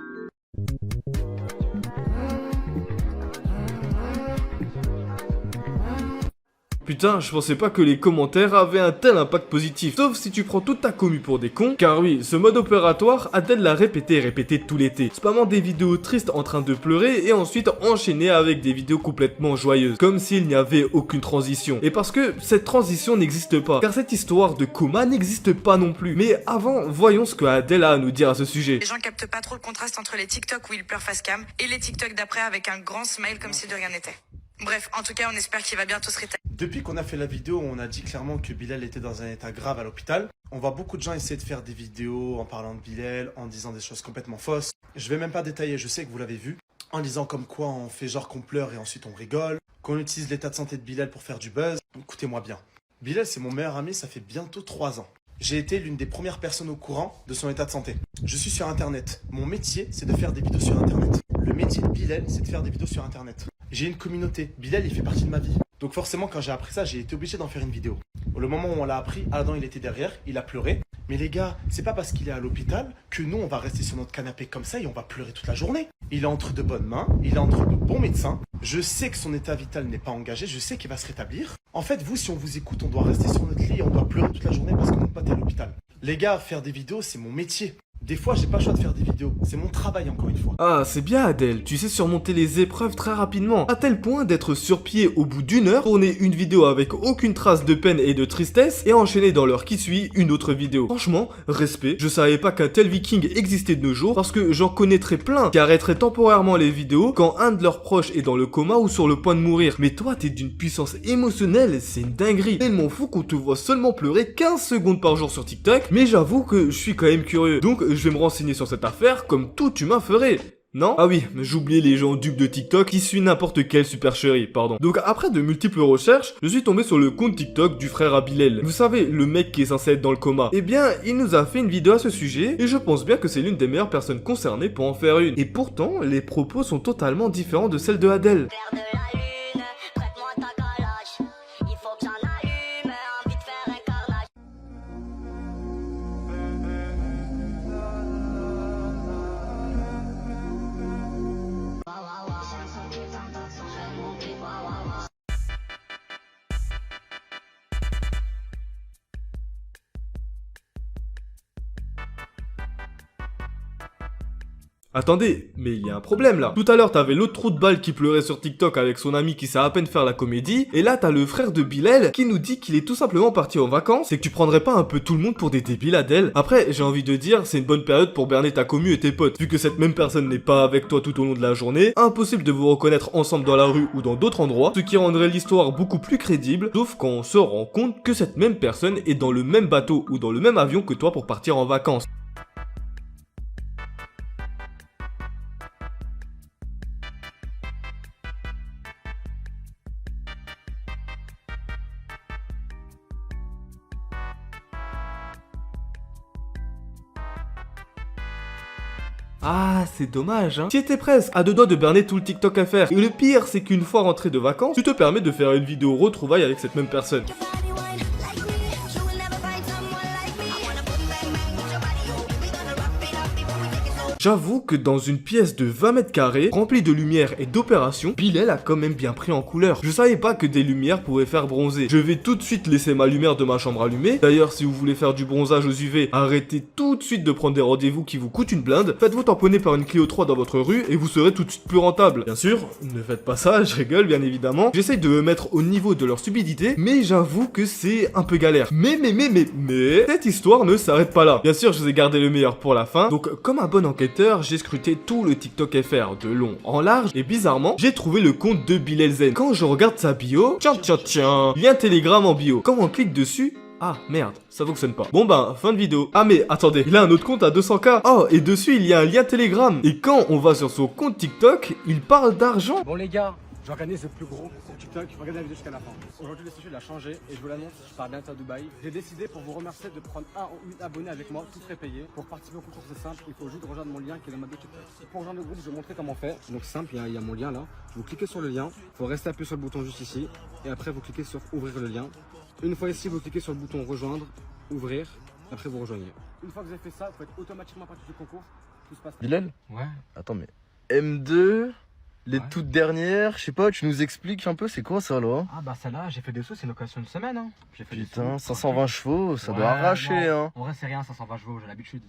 Putain, je pensais pas que les commentaires avaient un tel impact positif. Sauf si tu prends toute ta commu pour des cons. Car oui, ce mode opératoire, Adèle l'a répété et répété tout l'été. Spammant des vidéos tristes en train de pleurer et ensuite enchaîné avec des vidéos complètement joyeuses. Comme s'il n'y avait aucune transition. Et parce que cette transition n'existe pas. Car cette histoire de coma n'existe pas non plus. Mais avant, voyons ce que Adèle a à nous dire à ce sujet. Les gens captent pas trop le contraste entre les TikTok où il pleure face cam et les TikTok d'après avec un grand smile comme si de rien n'était. Bref, en tout cas, on espère qu'il va bientôt se rétablir. Depuis qu'on a fait la vidéo, on a dit clairement que Bilal était dans un état grave à l'hôpital. On voit beaucoup de gens essayer de faire des vidéos en parlant de Bilal, en disant des choses complètement fausses. Je vais même pas détailler, je sais que vous l'avez vu. En disant comme quoi on fait genre qu'on pleure et ensuite on rigole. Qu'on utilise l'état de santé de Bilal pour faire du buzz. Écoutez-moi bien. Bilal, c'est mon meilleur ami, ça fait bientôt 3 ans. J'ai été l'une des premières personnes au courant de son état de santé. Je suis sur Internet. Mon métier, c'est de faire des vidéos sur Internet. Le métier de Bilal, c'est de faire des vidéos sur Internet. J'ai une communauté. Bilal, il fait partie de ma vie. Donc forcément, quand j'ai appris ça, j'ai été obligé d'en faire une vidéo. Le moment où on l'a appris, Adam, il était derrière, il a pleuré. Mais les gars, c'est pas parce qu'il est à l'hôpital que nous, on va rester sur notre canapé comme ça et on va pleurer toute la journée. Il est entre de bonnes mains, il est entre de bons médecins. Je sais que son état vital n'est pas engagé, je sais qu'il va se rétablir. En fait, vous, si on vous écoute, on doit rester sur notre lit et on doit pleurer toute la journée parce que notre pote est à l'hôpital. Les gars, faire des vidéos, c'est mon métier. Des fois, j'ai pas le choix de faire des vidéos. C'est mon travail, encore une fois. Ah, c'est bien Adèle, tu sais surmonter les épreuves très rapidement, à tel point d'être sur pied au bout d'1 heure, tourner une vidéo avec aucune trace de peine et de tristesse, et enchaîner dans l'heure qui suit une autre vidéo. Franchement, respect, je savais pas qu'un tel viking existait de nos jours, parce que j'en connaîtrais plein qui arrêteraient temporairement les vidéos quand un de leurs proches est dans le coma ou sur le point de mourir. Mais toi, t'es d'une puissance émotionnelle, c'est une dinguerie. Tellement fou qu'on te voit seulement pleurer 15 secondes par jour sur TikTok, mais j'avoue que je suis quand même curieux. Donc, je vais me renseigner sur cette affaire comme tout humain ferait. Non? Ah oui, j'oubliais les gens dupes de TikTok qui suivent n'importe quelle supercherie, pardon. Donc après de multiples recherches, je suis tombé sur le compte TikTok du frère à Bilal. Vous savez, le mec qui est censé être dans le coma. Eh bien, il nous a fait une vidéo à ce sujet, et je pense bien que c'est l'une des meilleures personnes concernées pour en faire une. Et pourtant, les propos sont totalement différents de celles de Adèle. Attendez, mais il y a un problème là. Tout à l'heure, t'avais l'autre trou de balle qui pleurait sur TikTok avec son ami qui sait à peine faire la comédie. Et là, t'as le frère de Bilal qui nous dit qu'il est tout simplement parti en vacances et que tu prendrais pas un peu tout le monde pour des débiles, Adèle. Après, j'ai envie de dire, c'est une bonne période pour berner ta commu et tes potes. Vu que cette même personne n'est pas avec toi tout au long de la journée, impossible de vous reconnaître ensemble dans la rue ou dans d'autres endroits, ce qui rendrait l'histoire beaucoup plus crédible, sauf quand on se rend compte que cette même personne est dans le même bateau ou dans le même avion que toi pour partir en vacances. Ah, c'est dommage, hein. Tu étais presque à deux doigts de berner tout le TikTok à faire. Et le pire, c'est qu'une fois rentré de vacances, tu te permets de faire une vidéo retrouvaille avec cette même personne. J'avoue que dans une pièce de 20 mètres carrés, remplie de lumière et d'opérations, Bilal a quand même bien pris en couleur. Je savais pas que des lumières pouvaient faire bronzer. Je vais tout de suite laisser ma lumière de ma chambre allumée. D'ailleurs, si vous voulez faire du bronzage aux UV, arrêtez tout de suite de prendre des rendez-vous qui vous coûtent une blinde. Faites-vous tamponner par une Clio 3 dans votre rue et vous serez tout de suite plus rentable. Bien sûr, ne faites pas ça, je rigole bien évidemment. J'essaye de me mettre au niveau de leur stupidité, mais j'avoue que c'est un peu galère. Mais, cette histoire ne s'arrête pas là. Bien sûr, je vous ai gardé le meilleur pour la fin. Donc, comme un bon enquêteur, j'ai scruté tout le TikTok FR de long en large et bizarrement, j'ai trouvé le compte de Bilal Zen. Quand je regarde sa bio, tiens, lien Telegram en bio. Quand on clique dessus, ah merde, ça fonctionne pas. Bon ben, fin de vidéo. Ah mais attendez, il a un autre compte à 200k. Oh, et dessus il y a un lien Telegram. Et quand on va sur son compte TikTok, il parle d'argent. Bon les gars, j'organise le plus gros compte TikTok, regardez la vidéo jusqu'à la fin. Aujourd'hui le statut il a changé et je vous l'annonce, je pars bientôt à Dubaï. J'ai décidé pour vous remercier de prendre un ou une abonnée avec moi, tout frais payé. Pour participer au concours c'est simple, il faut juste rejoindre mon lien qui est dans ma bio TikTok. Pour rejoindre le groupe, je vais vous montrer comment faire. Donc simple, il y a mon lien là. Vous cliquez sur le lien, il faut rester appuyé sur le bouton juste ici. Et après vous cliquez sur ouvrir le lien. Une fois ici, vous cliquez sur le bouton rejoindre, ouvrir, après vous rejoignez. Une fois que vous avez fait ça, vous faites automatiquement partie du concours. Tout se passe. Bilal ? Ouais. Attends, mais M2, les toutes dernières, je sais pas, tu nous expliques un peu, c'est quoi ça là? Ah bah celle-là, j'ai fait des sous, c'est une location de semaine. Hein. J'ai fait Putain, des sous. 520 chevaux, ça doit arracher non. hein. En vrai, c'est rien, 520 chevaux, j'ai l'habitude.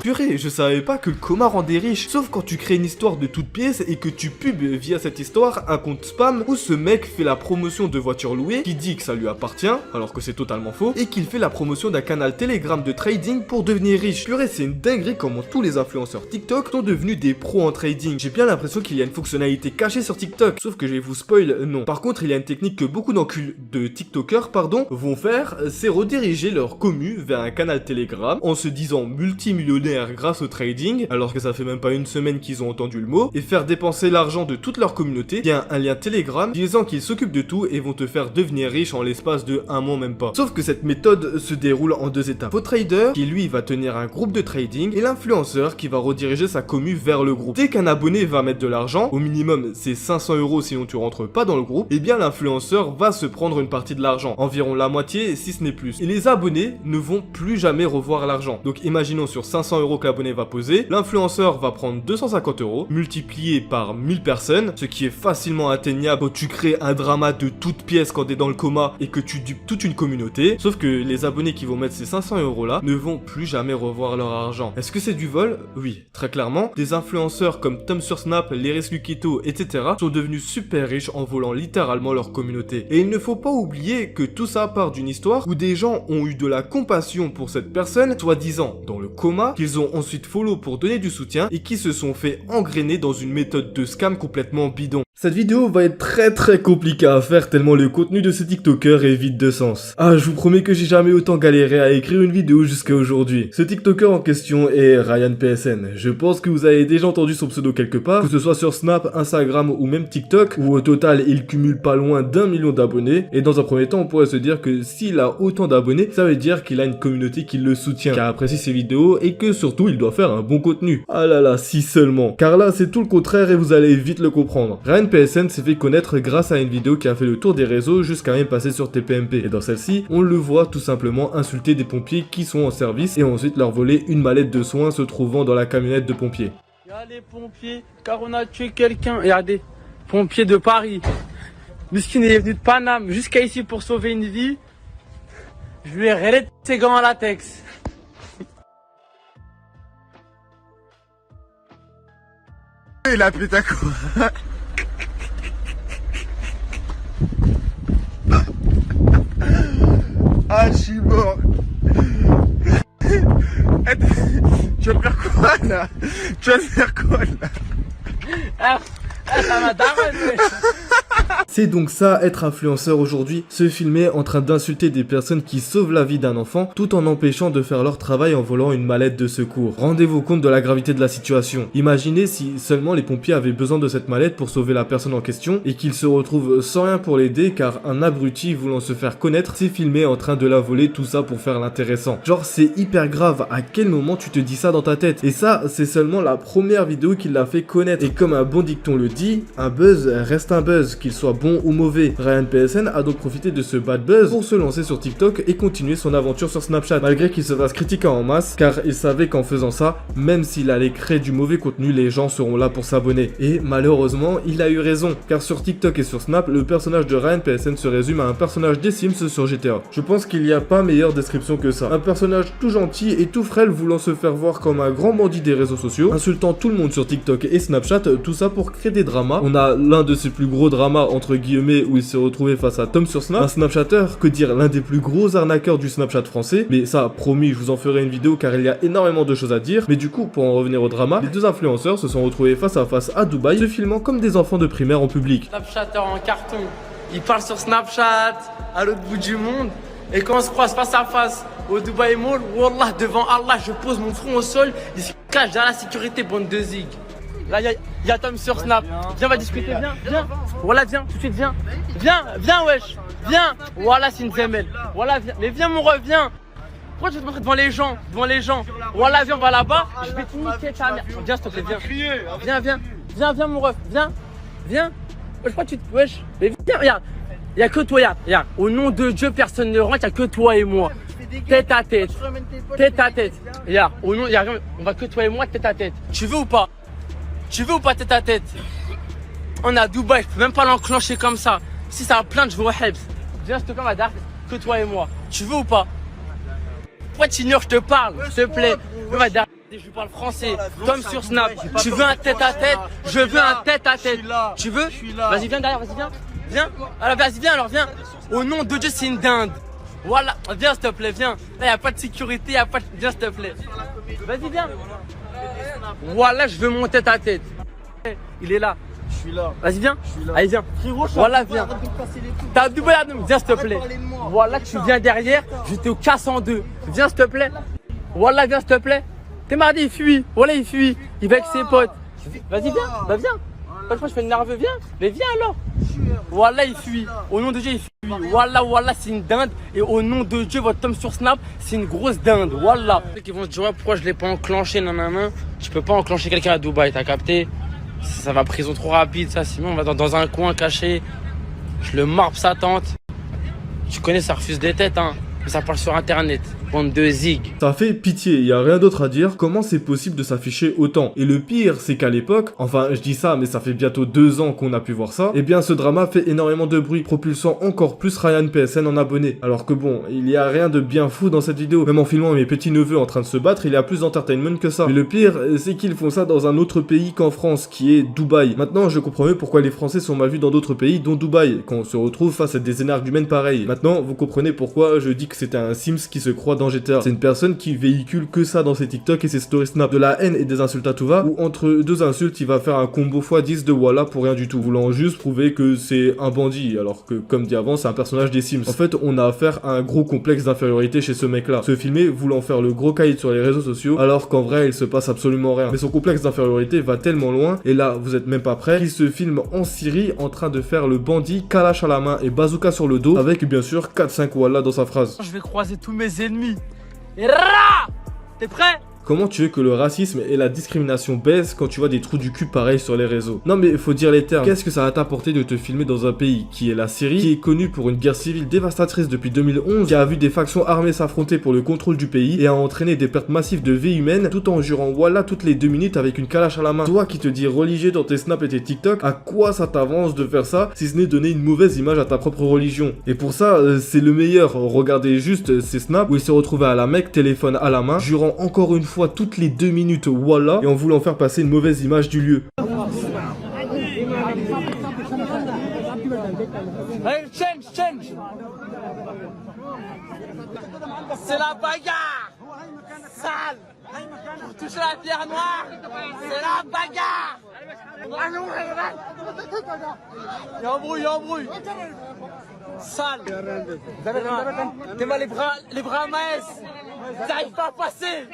Purée, je savais pas que le coma rendait riche, sauf quand tu crées une histoire de toute pièce et que tu pubs via cette histoire un compte spam où ce mec fait la promotion de voitures louées, qui dit que ça lui appartient, alors que c'est totalement faux, et qu'il fait la promotion d'un canal Telegram de trading pour devenir riche. Purée, c'est une dinguerie comment tous les influenceurs TikTok sont devenus des pros en trading. J'ai bien l'impression qu'il y a une fonctionnalité cachée sur TikTok, sauf que je vais vous spoil, non. Par contre, il y a une technique que beaucoup d'enculs de TikTokers, vont faire, c'est rediriger leur commu vers un canal Telegram en se disant multimillionnaire grâce au trading, alors que ça fait même pas une semaine qu'ils ont entendu le mot, et faire dépenser l'argent de toute leur communauté via un lien Telegram disant qu'ils s'occupent de tout et vont te faire devenir riche en l'espace de un mois même pas. Sauf que cette méthode se déroule en deux étapes. Au trader, qui lui va tenir un groupe de trading, et l'influenceur qui va rediriger sa commu vers le groupe. Dès qu'un abonné va mettre de l'argent, au minimum c'est 500 € sinon tu rentres pas dans le groupe, et bien l'influenceur va se prendre une partie de l'argent, environ la moitié si ce n'est plus. Et les abonnés ne vont plus jamais revoir l'argent. Donc imaginons sur 500 € que l'abonné va poser, l'influenceur va prendre 250 € multiplié par 1000 personnes, ce qui est facilement atteignable quand tu crées un drama de toute pièce quand t'es dans le coma et que tu dupes toute une communauté. Sauf que les abonnés qui vont mettre ces 500 € là ne vont plus jamais revoir leur argent. Est-ce que c'est du vol? Oui, très clairement. Des influenceurs comme Tom sur Snap, Leris Lukito, etc. sont devenus super riches en volant littéralement leur communauté. Et il ne faut pas oublier que tout ça part d'une histoire où des gens ont eu de la compassion pour cette personne, soi-disant dans le coma, qu'ils ont ensuite follow pour donner du soutien et qui se sont fait engrainer dans une méthode de scam complètement bidon. Cette vidéo va être très compliquée à faire tellement le contenu de ce TikToker est vide de sens. Ah, je vous promets que j'ai jamais autant galéré à écrire une vidéo jusqu'à aujourd'hui. Ce TikToker en question est Ryan PSN. Je pense que vous avez déjà entendu son pseudo quelque part, que ce soit sur Snap, Instagram ou même TikTok, où au total il cumule pas loin d'1 million d'abonnés. Et dans un premier temps, on pourrait se dire que s'il a autant d'abonnés, ça veut dire qu'il a une communauté qui le soutient, qui apprécie ses vidéos et que surtout il doit faire un bon contenu. Ah là là, si seulement. Car là, c'est tout le contraire et vous allez vite le comprendre. Ryan PSN s'est fait connaître grâce à une vidéo qui a fait le tour des réseaux jusqu'à même passer sur TPMP. Et dans celle-ci, on le voit tout simplement insulter des pompiers qui sont en service et ensuite leur voler une mallette de soins se trouvant dans la camionnette de pompiers. Il y a les pompiers, car on a tué quelqu'un. Regardez, pompiers de Paris. Miskin est venu de Paname jusqu'à ici pour sauver une vie. Je lui ai relais ses gants en latex. il a pété quoi? Ah, je suis mort. Tu vas faire quoi là? Tu vas faire quoi là? Ça m'a daronné. C'est donc ça, être influenceur aujourd'hui, se filmer en train d'insulter des personnes qui sauvent la vie d'un enfant tout en empêchant de faire leur travail en volant une mallette de secours. Rendez-vous compte de la gravité de la situation. Imaginez si seulement les pompiers avaient besoin de cette mallette pour sauver la personne en question et qu'ils se retrouvent sans rien pour l'aider car un abruti voulant se faire connaître s'est filmé en train de la voler, tout ça pour faire l'intéressant. Genre c'est hyper grave, à quel moment tu te dis ça dans ta tête? Et ça, c'est seulement la première vidéo qui l'a fait connaître. Et comme un bon dicton le dit, un buzz reste un buzz, qu'il soit bon ou mauvais. Ryan PSN a donc profité de ce bad buzz pour se lancer sur TikTok et continuer son aventure sur Snapchat, malgré qu'il se fasse critiquer en masse, car il savait qu'en faisant ça, même s'il allait créer du mauvais contenu, les gens seront là pour s'abonner. Et malheureusement, il a eu raison, car sur TikTok et sur Snap, le personnage de Ryan PSN se résume à un personnage des Sims sur GTA. Je pense qu'il n'y a pas meilleure description que ça. Un personnage tout gentil et tout frêle voulant se faire voir comme un grand bandit des réseaux sociaux, insultant tout le monde sur TikTok et Snapchat, tout ça pour créer des dramas. On a l'un de ses plus gros dramas entre guillemets où il s'est retrouvé face à Tom sur Snap, un Snapchatter, que dire, l'un des plus gros arnaqueurs du Snapchat français. Mais ça, promis, je vous en ferai une vidéo car il y a énormément de choses à dire. Mais du coup, pour en revenir au drama, les deux influenceurs se sont retrouvés face à face à Dubaï, se filmant comme des enfants de primaire en public. Snapchatter en carton, il parle sur Snapchat à l'autre bout du monde. Et quand on se croise face à face au Dubaï Mall, Wallah, devant Allah, je pose mon front au sol, il se cache derrière la sécurité, bande de zig. Là, y a Tom sur Snap. Viens, on va discuter, viens. Voilà, viens, tout de suite, viens. Viens, wesh. Viens. Voilà, c'est une zemel. Voilà, viens. Mais viens, mon ref, viens. Pourquoi tu veux te montrer devant les gens? Voilà, viens, on va là-bas. Je vais te niquer ta mère. Viens, s'il te plaît, viens. Viens, mon ref, viens. Wesh, pourquoi tu te... Wesh. Mais viens, regarde. Y'a que toi, regarde. Au nom de Dieu, personne ne rentre, y'a que toi et moi. Tête à tête. Regarde, au nom, on va que toi et moi, tête à tête. Tu veux ou pas tête à tête? On est à Dubaï, je peux même pas l'enclencher comme ça. Si ça va plaindre, je vais au Hebs. Viens, s'il te plaît, on va dire que toi et moi. Tu veux ou pas? Pourquoi tu ignores, je te parle, s'il te plaît. On va dire, je lui parle français. Tom sur Snap. Tu veux un tête à tête? Je veux un tête à tête. Tu veux? Vas-y, viens derrière, vas-y, viens. Alors, vas-y, viens. Au nom de Dieu, c'est une dinde. Voilà, viens, s'il te plaît, viens. Là, y a pas de sécurité, Viens, s'il te plaît. Vas-y, viens. Voilà, je veux mon tête à tête. Il est là. Je suis là. Vas-y, viens. Allez, viens. Voilà, viens. T'as Dubaï, viens, s'il te plaît. Voilà, tu viens derrière. Je te casse en deux. Viens, s'il te plaît. Voilà, viens, s'il te plaît. T'es mardi, il fuit. Voilà, il fuit. Il va avec ses potes. Vas-y, viens. Bah, viens. Pas je fais le nerveux, viens. Mais viens alors. Voilà, il fuit. Au nom de Dieu, il fuit. Voilà, c'est une dinde. Et au nom de Dieu, votre Tom sur Snap, c'est une grosse dinde. Voilà. Ils vont se dire, ouais, pourquoi je l'ai pas enclenché, nanana. Je peux pas enclencher quelqu'un à Dubaï, t'as capté? Ça va prison trop rapide, ça. Sinon, on va dans un coin caché. Je le marbre sa tante. Tu connais, ça refuse des têtes, hein. Mais ça parle sur internet. Bande de zig. Ça fait pitié, y a rien d'autre à dire. Comment c'est possible de s'afficher autant? Et le pire, c'est qu'à l'époque, enfin je dis ça mais ça fait bientôt 2 ans qu'on a pu voir ça, et bien ce drama fait énormément de bruit, propulsant encore plus Ryan PSN en abonnés. Alors que bon, il y a rien de bien fou dans cette vidéo. Même en filmant mes petits neveux en train de se battre, il y a plus d'entertainment que ça. Mais le pire, c'est qu'ils font ça dans un autre pays qu'en France, qui est Dubaï. Maintenant, je comprends mieux pourquoi les Français sont mal vus dans d'autres pays, dont Dubaï, quand on se retrouve face à des énergumènes pareils. Maintenant, vous comprenez pourquoi je dis que c'était un Sims qui se croit dans GTA. C'est une personne qui véhicule que ça dans ses TikTok et ses stories Snap. De la haine et des insultes à tout va, ou entre 2 insultes, il va faire un combo x10 de voilà pour rien du tout, voulant juste prouver que c'est un bandit, alors que, comme dit avant, c'est un personnage des Sims. En fait, on a affaire à un gros complexe d'infériorité chez ce mec-là. Se filmer voulant faire le gros caïd sur les réseaux sociaux, alors qu'en vrai, il se passe absolument rien. Mais son complexe d'infériorité va tellement loin, et là, vous êtes même pas prêts, qu'il se filme en Syrie en train de faire le bandit, kalash à la main et bazooka sur le dos, avec bien sûr 4-5 voilà dans sa phrase. Je vais croiser tous mes ennemis. Et rah! T'es prêt? Comment tu veux que le racisme et la discrimination baissent quand tu vois des trous du cul pareils sur les réseaux? Non mais faut dire les termes. Qu'est-ce que ça va t'apporter de te filmer dans un pays qui est la Syrie, qui est connu pour une guerre civile dévastatrice depuis 2011, qui a vu des factions armées s'affronter pour le contrôle du pays et a entraîné des pertes massives de vies humaines, tout en jurant voilà toutes les 2 minutes avec une calache à la main? Toi qui te dis religieux dans tes snaps et tes TikTok, à quoi ça t'avance de faire ça si ce n'est donner une mauvaise image à ta propre religion? Et pour ça, c'est le meilleur. Regardez juste ces snaps où il se retrouvait à la Mecque, téléphone à la main, jurant encore une fois toutes les 2 minutes voilà, et en voulant faire passer une mauvaise image du lieu. C'est la bagarre. Sale. Pour toucher la pierre noire, c'est la bagarre. Il y a embrouille. Sale. T'es mal les bras minces. T'arrives pas à passer.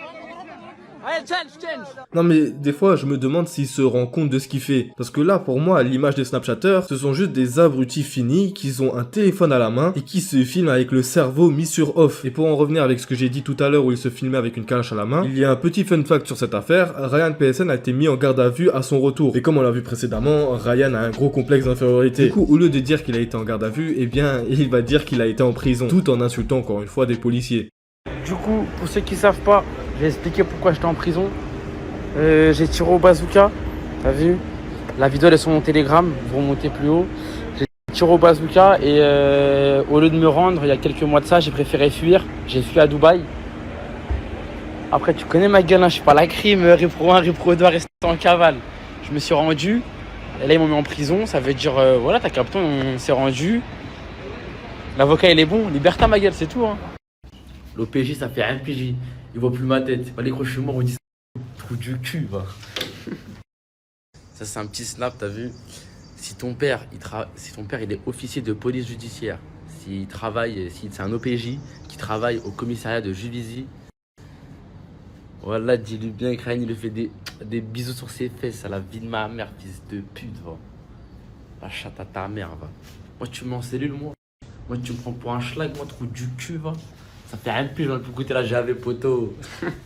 Allez, change. Non mais des fois je me demande s'il se rend compte de ce qu'il fait. Parce que là pour moi l'image des Snapchatters ce sont juste des abrutis finis qui ont un téléphone à la main et qui se filment avec le cerveau mis sur off. Et pour en revenir avec ce que j'ai dit tout à l'heure où il se filmait avec une calache à la main, il y a un petit fun fact sur cette affaire. Ryan PSN a été mis en garde à vue à son retour. Et comme on l'a vu précédemment, Ryan a un gros complexe d'infériorité. Du coup au lieu de dire qu'il a été en garde à vue, eh bien il va dire qu'il a été en prison. Tout en insultant encore une fois des policiers. Du coup, pour ceux qui savent pas, je vais expliquer pourquoi j'étais en prison. J'ai tiré au bazooka, t'as vu? La vidéo elle est sur mon Telegram, vous remontez plus haut. J'ai tiré au bazooka et au lieu de me rendre, il y a quelques mois de ça, j'ai préféré fuir. J'ai fui à Dubaï. Après, tu connais ma gueule, hein, je suis pas la crime, Repro 1, Repro 2 rester en cavale. Je me suis rendu, et là ils m'ont mis en prison, ça veut dire, voilà, t'as capté, on s'est rendu. L'avocat il est bon, liberté ma gueule, c'est tout. Hein. L'OPJ ça fait un PJ, il voit plus ma tête. Pas les croches morts, on dit trou du cul, va. Ça c'est un petit snap, t'as vu? Si ton père il est officier de police judiciaire, s'il travaille, si c'est un OPJ qui travaille au commissariat de Juvisy, voilà, dis-lui bien que Ryan il lui fait des bisous sur ses fesses à la vie de ma mère, fils de pute, va. La chatte à ta mère, va. Moi tu m'en cellule, moi. Moi tu me prends pour un schlag, moi trou du cul, va. Ça fait un peu dans le côté là, j'avais poteau.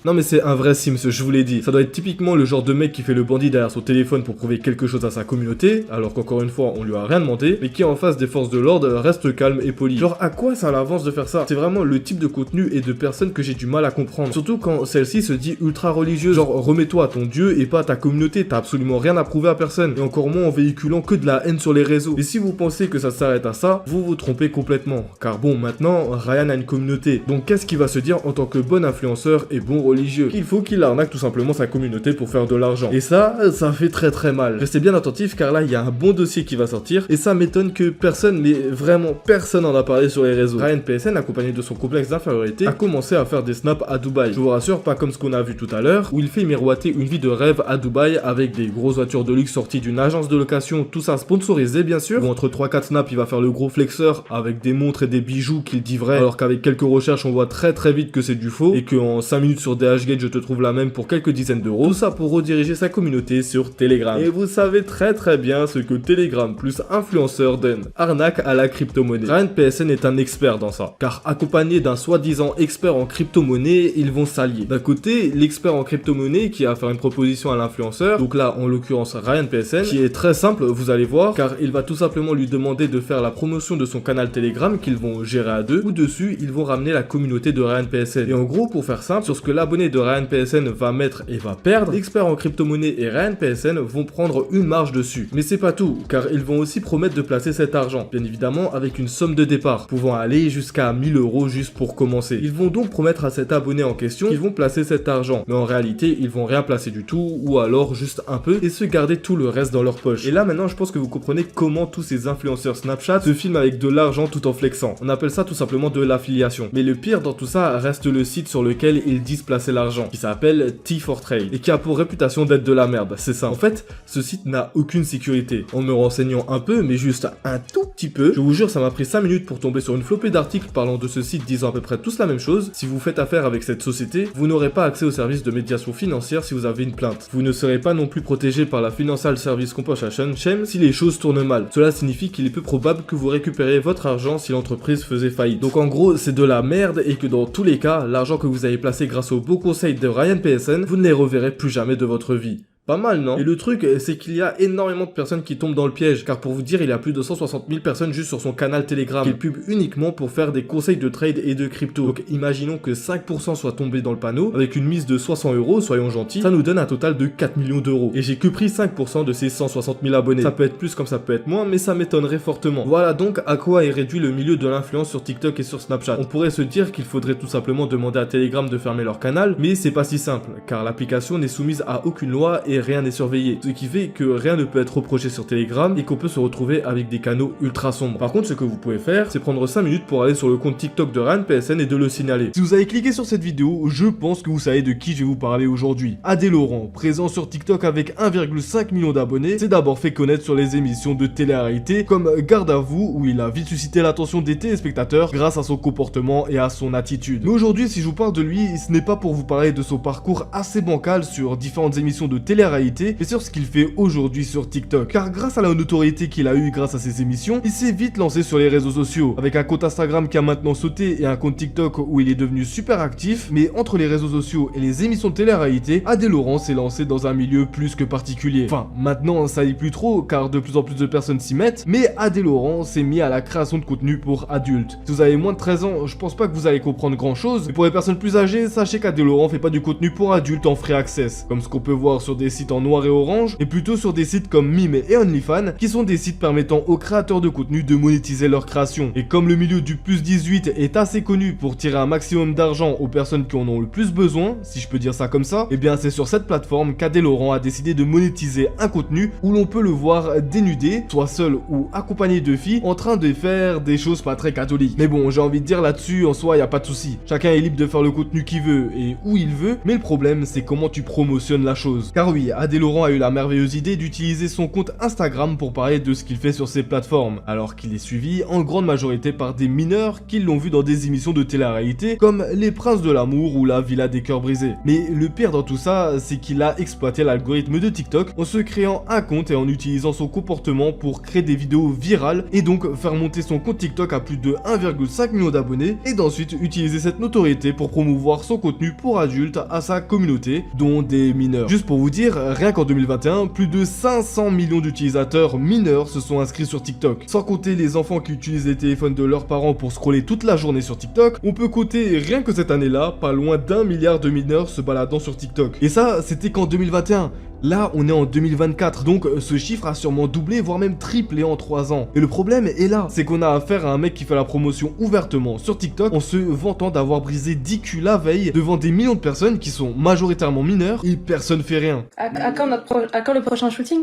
Non mais c'est un vrai Sims, je vous l'ai dit. Ça doit être typiquement le genre de mec qui fait le bandit derrière son téléphone pour prouver quelque chose à sa communauté, alors qu'encore une fois on lui a rien demandé, mais qui en face des forces de l'ordre reste calme et poli. Genre à quoi ça l'avance de faire ça? C'est vraiment le type de contenu et de personne que j'ai du mal à comprendre. Surtout quand celle-ci se dit ultra religieuse. Genre remets-toi à ton dieu et pas à ta communauté, t'as absolument rien à prouver à personne. Et encore moins en véhiculant que de la haine sur les réseaux. Et si vous pensez que ça s'arrête à ça, vous vous trompez complètement. Car bon, maintenant, Ryan a une communauté. Donc qu'est-ce qu'il va se dire en tant que bon influenceur et bon religieux? Il faut qu'il arnaque tout simplement sa communauté pour faire de l'argent. Et ça fait très mal. Restez bien attentifs car là il y a un bon dossier qui va sortir et ça m'étonne que personne, mais vraiment personne en a parlé sur les réseaux. Ryan PSN, accompagné de son complexe d'infériorité, a commencé à faire des snaps à Dubaï. Je vous rassure, pas comme ce qu'on a vu tout à l'heure, où il fait miroiter une vie de rêve à Dubaï avec des grosses voitures de luxe sorties d'une agence de location, tout ça sponsorisé bien sûr, où entre 3-4 snaps il va faire le gros flexeur avec des montres et des bijoux qu'il dit vrai, alors qu'avec quelques recherches on voit très vite que c'est du faux et qu'en 5 minutes sur DHgate je te trouve la même pour quelques dizaines d'euros. Tout ça pour rediriger sa communauté sur Telegram. Et vous savez très bien ce que Telegram plus influenceur donne. Arnaque à la crypto-monnaie. Ryan PSN est un expert dans ça. Car accompagné d'un soi-disant expert en crypto-monnaie, ils vont s'allier. D'un côté, l'expert en crypto-monnaie qui va faire une proposition à l'influenceur, donc là en l'occurrence Ryan PSN, qui est très simple, vous allez voir, car il va tout simplement lui demander de faire la promotion de son canal Telegram qu'ils vont gérer à deux, où dessus ils vont ramener la communauté de Ryan PSN. Et en gros, pour faire simple, sur ce que l'abonné de Ryan PSN va mettre et va perdre, l'expert en crypto-monnaie et Ryan PSN vont prendre une marge dessus. Mais c'est pas tout, car ils vont aussi promettre de placer cet argent, bien évidemment avec une somme de départ, pouvant aller jusqu'à 1000 € juste pour commencer. Ils vont donc promettre à cet abonné en question qu'ils vont placer cet argent, mais en réalité, ils vont rien placer du tout, ou alors juste un peu, et se garder tout le reste dans leur poche. Et là maintenant, je pense que vous comprenez comment tous ces influenceurs Snapchat se filment avec de l'argent tout en flexant. On appelle ça tout simplement de l'affiliation. Mais le pire dans tout ça reste le site sur lequel ils disent placer l'argent, qui s'appelle T4Trade, et qui a pour réputation d'être de la merde, c'est ça. En fait, ce site n'a aucune sécurité. En me renseignant un peu, mais juste un tout petit peu, je vous jure, ça m'a pris 5 minutes pour tomber sur une flopée d'articles parlant de ce site disant à peu près tous la même chose. Si vous faites affaire avec cette société, vous n'aurez pas accès au service de médiation financière si vous avez une plainte. Vous ne serez pas non plus protégé par la Financial Service Compensation Scheme si les choses tournent mal. Cela signifie qu'il est peu probable que vous récupérez votre argent si l'entreprise faisait faillite. Donc en gros, c'est de la merde et que dans tous les cas, l'argent que vous avez placé grâce aux beaux conseils de Ryan PSN, vous ne les reverrez plus jamais de votre vie. Pas mal, non? Et le truc, c'est qu'il y a énormément de personnes qui tombent dans le piège, car pour vous dire, il y a plus de 160 000 personnes juste sur son canal Telegram, qu'il pub uniquement pour faire des conseils de trade et de crypto. Donc imaginons que 5% soient tombés dans le panneau, avec une mise de 600 €, soyons gentils, ça nous donne un total de 4 millions d'euros. Et j'ai que pris 5% de ces 160 000 abonnés. Ça peut être plus comme ça peut être moins, mais ça m'étonnerait fortement. Voilà donc à quoi est réduit le milieu de l'influence sur TikTok et sur Snapchat. On pourrait se dire qu'il faudrait tout simplement demander à Telegram de fermer leur canal, mais c'est pas si simple, car l'application n'est soumise à aucune loi et et rien n'est surveillé. Ce qui fait que rien ne peut être reproché sur Telegram et qu'on peut se retrouver avec des canaux ultra sombres. Par contre, ce que vous pouvez faire, c'est prendre 5 minutes pour aller sur le compte TikTok de Ryan PSN et de le signaler. Si vous avez cliqué sur cette vidéo, je pense que vous savez de qui je vais vous parler aujourd'hui. Adé Laurent, présent sur TikTok avec 1,5 million d'abonnés, s'est d'abord fait connaître sur les émissions de télé-réalité comme Garde à vous, où il a vite suscité l'attention des téléspectateurs grâce à son comportement et à son attitude. Mais aujourd'hui, si je vous parle de lui, ce n'est pas pour vous parler de son parcours assez bancal sur différentes émissions de télé-réalité, mais sur ce qu'il fait aujourd'hui sur TikTok. Car grâce à la notoriété qu'il a eue grâce à ses émissions, il s'est vite lancé sur les réseaux sociaux, avec un compte Instagram qui a maintenant sauté et un compte TikTok où il est devenu super actif, mais entre les réseaux sociaux et les émissions de télé-réalité, Adé Laurent s'est lancé dans un milieu plus que particulier. Enfin, maintenant ça y est plus trop, car de plus en plus de personnes s'y mettent, mais Adé Laurent s'est mis à la création de contenu pour adultes. Si vous avez moins de 13 ans, je pense pas que vous allez comprendre grand chose, mais pour les personnes plus âgées, sachez qu'Adé Laurent fait pas du contenu pour adultes en free access, comme ce qu'on peut voir sur des sites en noir et orange, et plutôt sur des sites comme Mime et OnlyFans, qui sont des sites permettant aux créateurs de contenu de monétiser leur création. Et comme le milieu du plus 18 est assez connu pour tirer un maximum d'argent aux personnes qui en ont le plus besoin, si je peux dire ça comme ça, et bien c'est sur cette plateforme qu'Adé Laurent a décidé de monétiser un contenu où l'on peut le voir dénudé, soit seul ou accompagné de filles, en train de faire des choses pas très catholiques. Mais bon, j'ai envie de dire là-dessus, en soi, y a pas de souci. Chacun est libre de faire le contenu qu'il veut et où il veut, mais le problème, c'est comment tu promotionnes la chose. Car oui, Adé Laurent a eu la merveilleuse idée d'utiliser son compte Instagram pour parler de ce qu'il fait sur ses plateformes, alors qu'il est suivi en grande majorité par des mineurs qui l'ont vu dans des émissions de télé-réalité comme Les Princes de l'amour ou La Villa des cœurs brisés. Mais le pire dans tout ça, c'est qu'il a exploité l'algorithme de TikTok en se créant un compte et en utilisant son comportement pour créer des vidéos virales et donc faire monter son compte TikTok à plus de 1,5 million d'abonnés et d'ensuite utiliser cette notoriété pour promouvoir son contenu pour adultes à sa communauté, dont des mineurs. Juste pour vous dire, rien qu'en 2021, plus de 500 millions d'utilisateurs mineurs se sont inscrits sur TikTok. Sans compter les enfants qui utilisent les téléphones de leurs parents pour scroller toute la journée sur TikTok, on peut compter rien que cette année-là, pas loin d'1 milliard de mineurs se baladant sur TikTok. Et ça, c'était qu'en 2021. Là, on est en 2024, donc ce chiffre a sûrement doublé, voire même triplé en 3 ans. Et le problème est là, c'est qu'on a affaire à un mec qui fait la promotion ouvertement sur TikTok en se vantant d'avoir brisé 10 culs la veille devant des millions de personnes qui sont majoritairement mineurs et personne fait rien. À quand le prochain shooting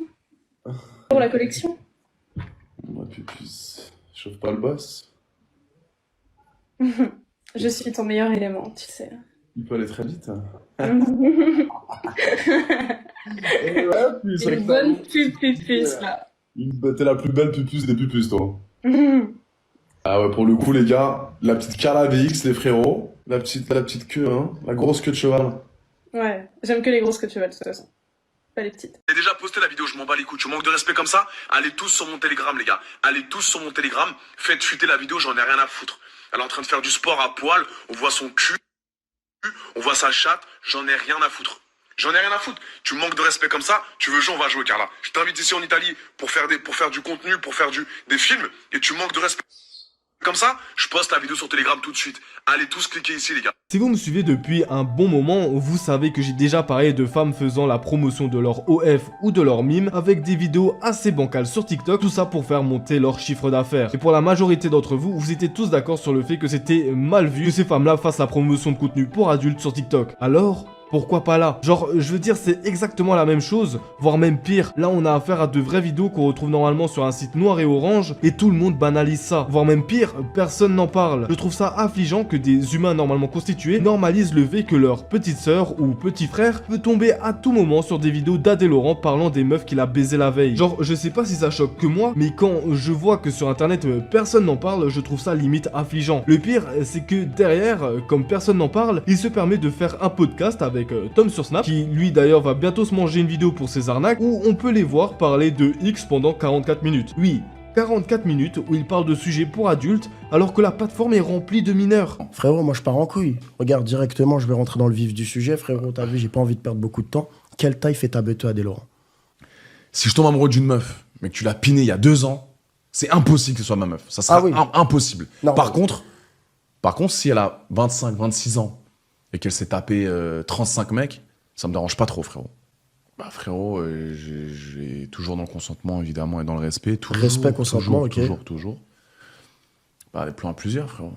pour la collection? Ouais, Pupus, chauffe pas le boss. Je suis ton meilleur élément, tu sais. Il peut aller très vite. Une bonne pupus là. T'es la plus belle pupus des pupus, toi. Ah ouais, pour le coup, les gars, la petite Carla VX, les frérots, la petite queue, hein, la grosse queue de cheval. Ouais, j'aime que les grosses que tu veux de toute façon. Pas les petites. J'ai déjà posté la vidéo, je m'en bats les couilles. Tu manques de respect comme ça? Allez tous sur mon Telegram, les gars. Allez tous sur mon Telegram. Faites fuiter la vidéo, j'en ai rien à foutre. Elle est en train de faire du sport à poil, on voit son cul, on voit sa chatte, j'en ai rien à foutre. J'en ai rien à foutre. Tu manques de respect comme ça, tu veux jouer, on va jouer, Carla. Je t'invite ici en Italie pour faire du contenu, pour faire des films, et tu manques de respect comme ça, je poste la vidéo sur Telegram tout de suite. Allez tous cliquer ici, les gars. Si vous me suivez depuis un bon moment, vous savez que j'ai déjà parlé de femmes faisant la promotion de leur OF ou de leur mime avec des vidéos assez bancales sur TikTok, tout ça pour faire monter leur chiffre d'affaires. Et pour la majorité d'entre vous, vous étiez tous d'accord sur le fait que c'était mal vu que ces femmes-là fassent la promotion de contenu pour adultes sur TikTok. Alors, pourquoi pas là? Genre, je veux dire, c'est exactement la même chose, voire même pire. Là, on a affaire à de vraies vidéos qu'on retrouve normalement sur un site noir et orange, et tout le monde banalise ça. Voire même pire, personne n'en parle. Je trouve ça affligeant que des humains normalement constitués normalisent le fait que leur petite sœur ou petit frère peut tomber à tout moment sur des vidéos d'Adé Laurent parlant des meufs qu'il a baisé la veille. Genre, je sais pas si ça choque que moi, mais quand je vois que sur internet personne n'en parle, je trouve ça limite affligeant. Le pire, c'est que derrière, comme personne n'en parle, il se permet de faire un podcast avec Tom sur Snap, qui lui d'ailleurs va bientôt se manger une vidéo pour ses arnaques, où on peut les voir parler de X pendant 44 minutes. Oui, 44 minutes où il parle de sujets pour adultes, alors que la plateforme est remplie de mineurs. Frérot, moi je pars en couille. Regarde, directement, je vais rentrer dans le vif du sujet. Frérot, t'as vu, j'ai pas envie de perdre beaucoup de temps. Quelle taille fait ta bête à Adé Laurent? Si je tombe amoureux d'une meuf, mais que tu l'as pinée il y a 2 ans, c'est impossible que ce soit ma meuf. Ça sera impossible. Non, par contre, si elle a 25, 26 ans, et qu'elle s'est tapé 35 mecs, ça me dérange pas trop, frérot. Bah frérot, j'ai toujours dans le consentement, évidemment, et dans le respect. Toujours, respect, consentement, ok. Toujours. Bah, les plans à plusieurs, frérot.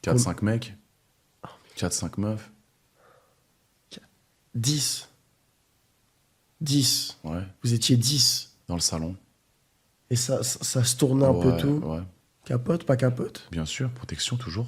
4-5 mecs, 4-5 meufs. 10. 10. Ouais. Vous étiez 10. Dans le salon. Et ça se tournait un peu tout. Ouais. Capote, pas capote? Bien sûr, protection toujours.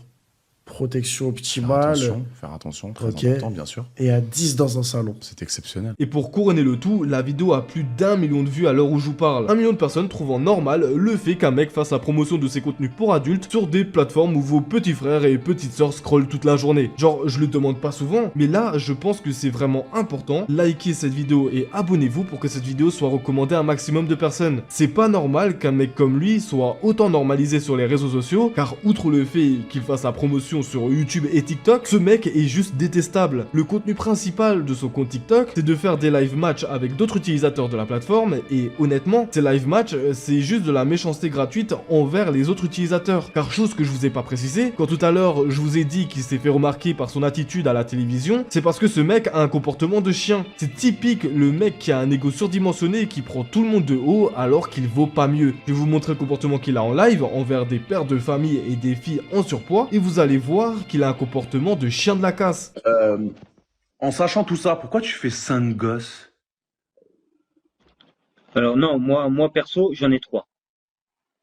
Protection optimale. Faire attention, très Ok. important, bien sûr. Et à 10 dans un salon. C'est exceptionnel. Et pour couronner le tout, la vidéo a plus d'1 million de vues à l'heure où je vous parle. 1 million de personnes trouvant normal le fait qu'un mec fasse la promotion de ses contenus pour adultes sur des plateformes où vos petits frères et petites sœurs scrollent toute la journée. Genre, je le demande pas souvent, mais là, je pense que c'est vraiment important. Likez cette vidéo et abonnez-vous pour que cette vidéo soit recommandée à un maximum de personnes. C'est pas normal qu'un mec comme lui soit autant normalisé sur les réseaux sociaux, car outre le fait qu'il fasse la promotion sur YouTube et TikTok, ce mec est juste détestable. Le contenu principal de son compte TikTok, c'est de faire des live match avec d'autres utilisateurs de la plateforme, et honnêtement, ces live match, c'est juste de la méchanceté gratuite envers les autres utilisateurs. Car chose que je vous ai pas précisé, quand tout à l'heure je vous ai dit qu'il s'est fait remarquer par son attitude à la télévision, c'est parce que ce mec a un comportement de chien. C'est typique le mec qui a un ego surdimensionné et qui prend tout le monde de haut alors qu'il vaut pas mieux. Je vais vous montrer le comportement qu'il a en live envers des pères de famille et des filles en surpoids, et vous allez voir qu'il a un comportement de chien de la casse. En sachant tout ça, pourquoi tu fais 5 gosses? Alors non, moi perso, j'en ai 3.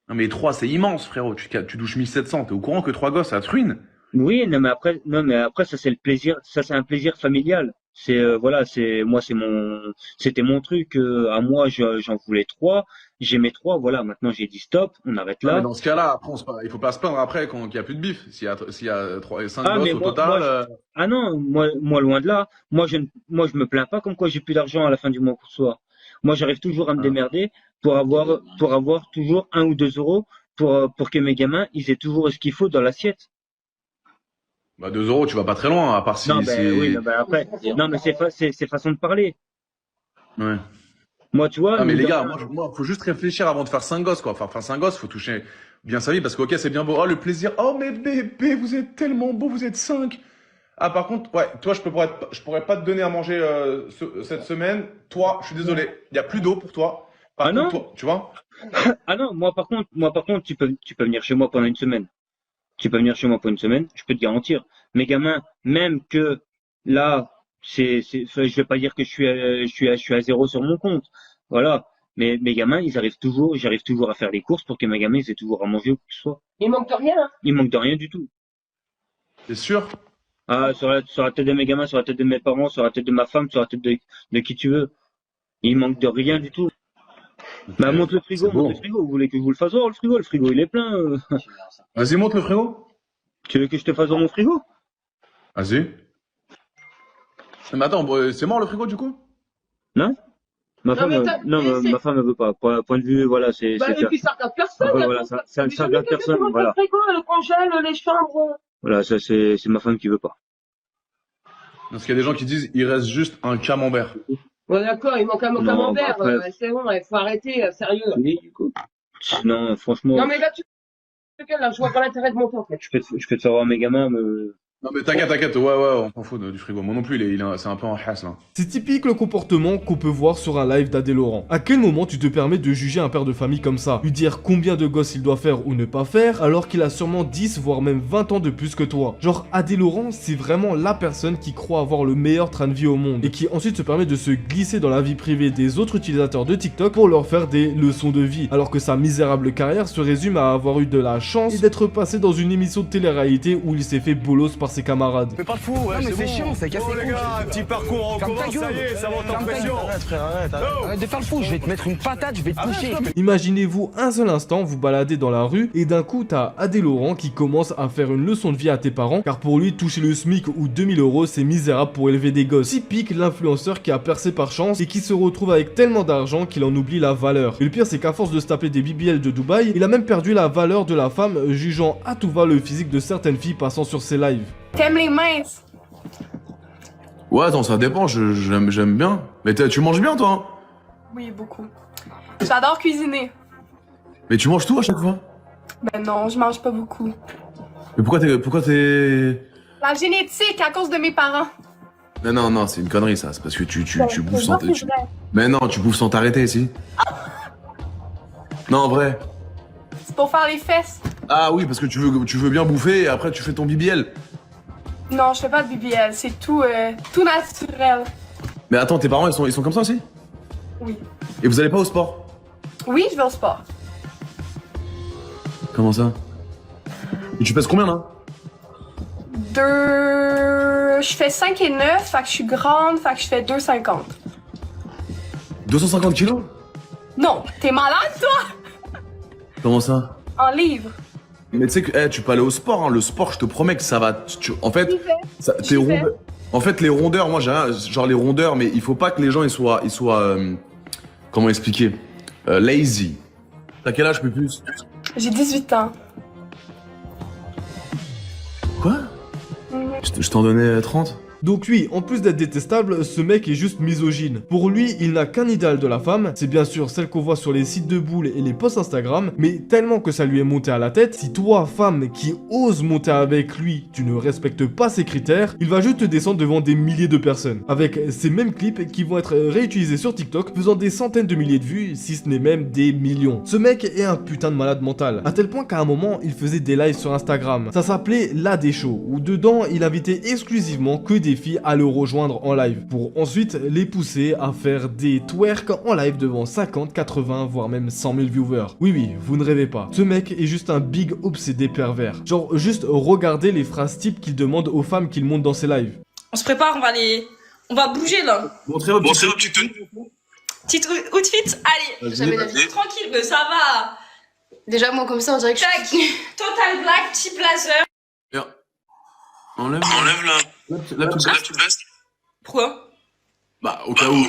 Non mais 3 c'est immense frérot, tu douches 1700, t'es au courant que 3 gosses ça te ruine? Oui, non mais après ça c'est le plaisir, ça c'est un plaisir familial. C'est voilà, c'était mon truc à moi, j'en voulais 3, j'aimais 3, voilà, maintenant j'ai dit stop, on arrête Non, là. mais dans ce cas-là, après, il faut pas se plaindre après quand il y a plus de bif. S'il y a 5 gosses au total. Ah non, moi loin de là. Moi je me plains pas comme quoi j'ai plus d'argent à la fin du mois pour soi. Moi j'arrive toujours à me démerder pour avoir toujours 1 ou 2 euros pour que mes gamins ils aient toujours ce qu'il faut dans l'assiette. Bah 2 euros, tu vas pas très loin, à part si Non, c'est. oui, non, après, non, mais c'est façon de parler. Ouais. Moi, tu vois. Ah, mais les gars, moi, faut juste réfléchir avant de faire 5 gosses, quoi. Enfin, faire 5 gosses, faut toucher bien sa vie, parce que, ok, c'est bien beau. Oh, le plaisir. Oh, mais bébé, vous êtes tellement beau, vous êtes 5. Ah, par contre, ouais, toi, je pourrais pas te donner à manger cette semaine. Toi, je suis désolé. Il y a plus d'eau pour toi. Par contre, non. toi, tu vois? Ah non, moi, par contre, tu peux venir chez moi pendant une semaine. Tu peux venir chez moi pour une semaine, je peux te garantir. Mes gamins, même que là, je vais pas dire que je suis à 0 sur mon compte. Voilà. Mais mes gamins, j'arrive toujours à faire les courses pour que mes gamins, ils aient toujours à manger ou que ce soit. Il manque de rien, hein? Il manque de rien du tout. T'es sûr? Ah, sur la tête de mes gamins, sur la tête de mes parents, sur la tête de ma femme, sur la tête de qui tu veux. Il manque de rien du tout. Bah, monte le frigo. Vous voulez que je vous le fasse voir, le frigo? Le frigo, il est plein. Vas-y, monte le frigo. Tu veux que je te fasse voir mon frigo? Vas-y. Mais attends, c'est mort le frigo du coup? Non. Ma femme, ma femme, elle veut pas. Point de vue, voilà, c'est. Bah, et puis ça regarde personne. Voilà, ça regarde personne. Voilà. Le frigo, le congèle, les chambres. Voilà, ça, c'est ma femme qui veut pas. Parce qu'il y a des gens qui disent, il reste juste un camembert. Ouais, d'accord, il manque un camembert. C'est bon, il faut arrêter, sérieux. Oui, du coup. Non, franchement. Non, mais là, là, je vois pas l'intérêt de monter, en fait. Je peux te faire voir mes gamins, mais. Non mais t'inquiète, ouais, on s'en fout du frigo. Moi non plus, c'est un peu en hasse là. C'est typique le comportement qu'on peut voir sur un live d'Adé Laurent. À quel moment tu te permets de juger un père de famille comme ça? Lui dire combien de gosses il doit faire ou ne pas faire, alors qu'il a sûrement 10 voire même 20 ans de plus que toi. Genre Adé Laurent, c'est vraiment la personne qui croit avoir le meilleur train de vie au monde, et qui ensuite se permet de se glisser dans la vie privée des autres utilisateurs de TikTok pour leur faire des leçons de vie, alors que sa misérable carrière se résume à avoir eu de la chance et d'être passé dans une émission de télé-réalité où il s'est fait bolos par ses camarades. Mais pas le fou, ouais, non, mais c'est chiant, c'est cassé les couilles. Un petit parcours en commun, ça y est, ça monte en pression. Arrête frère, arrête de faire le fou, je vais te mettre une patate, je vais te toucher. Imaginez-vous un seul instant vous balader dans la rue et d'un coup t'as Adé Laurent qui commence à faire une leçon de vie à tes parents, car pour lui toucher le SMIC ou 2000 euros c'est misérable pour élever des gosses. Typique l'influenceur qui a percé par chance et qui se retrouve avec tellement d'argent qu'il en oublie la valeur. Et le pire c'est qu'à force de se taper des BBL de Dubaï, il a même perdu la valeur de la femme, jugeant à tout va le physique de certaines filles passant sur ses lives. T'aimes les minces? Ouais, attends, ça dépend, j'aime bien. Mais tu manges bien, toi, hein? Oui, beaucoup. J'adore cuisiner. Mais tu manges tout à chaque fois? Ben non, je mange pas beaucoup. Mais pourquoi t'es... La génétique, à cause de mes parents. Non, c'est une connerie, ça. C'est parce que tu bouffes sans... C'est vrai. Mais non, tu bouffes sans t'arrêter, ici. Non, en vrai. C'est pour faire les fesses. Ah oui, parce que tu veux bien bouffer et après tu fais ton BBL. Non, je fais pas de BBL, c'est tout naturel. Mais attends, tes parents, ils sont comme ça aussi? Oui. Et vous allez pas au sport? Oui, je vais au sport. Comment ça? Et tu pèses combien là? Je fais 5 et 9, fait que je suis grande, fait que je fais 2,50. 250 kilos? Non, t'es malade toi? Comment ça? En livres. Mais tu sais que tu peux aller au sport, hein. Le sport, je te promets que ça va. En fait, en fait, les rondeurs, moi j'ai rien, genre les rondeurs, mais il faut pas que les gens ils soient comment expliquer? Lazy. T'as quel âge, plus? J'ai 18 ans. Quoi? Je t'en donnais 30? Donc oui, en plus d'être détestable, ce mec est juste misogyne. Pour lui, il n'a qu'un idéal de la femme, c'est bien sûr celle qu'on voit sur les sites de boules et les posts Instagram, mais tellement que ça lui est monté à la tête, si toi, femme qui ose monter avec lui, tu ne respectes pas ses critères, il va juste te descendre devant des milliers de personnes, avec ces mêmes clips qui vont être réutilisés sur TikTok, faisant des centaines de milliers de vues, si ce n'est même des millions. Ce mec est un putain de malade mental, à tel point qu'à un moment, il faisait des lives sur Instagram. Ça s'appelait La Des Shows, où dedans, il invitait exclusivement que des filles à le rejoindre en live, pour ensuite les pousser à faire des twerks en live devant 50, 80, voire même 100 000 viewers. Oui, vous ne rêvez pas. Ce mec est juste un big obsédé pervers. Genre, juste regardez les phrases types qu'il demande aux femmes qu'il monte dans ses lives. On se prépare, on va bouger là. Montrez vos petites tenues. Petite outfit, allez. Jamais d'avis. Tranquille, mais ça va. Déjà, moi, comme ça, on dirait que je suis... Total black, petit blazer. Enlève la petite veste. Pourquoi? Bah, au cas où.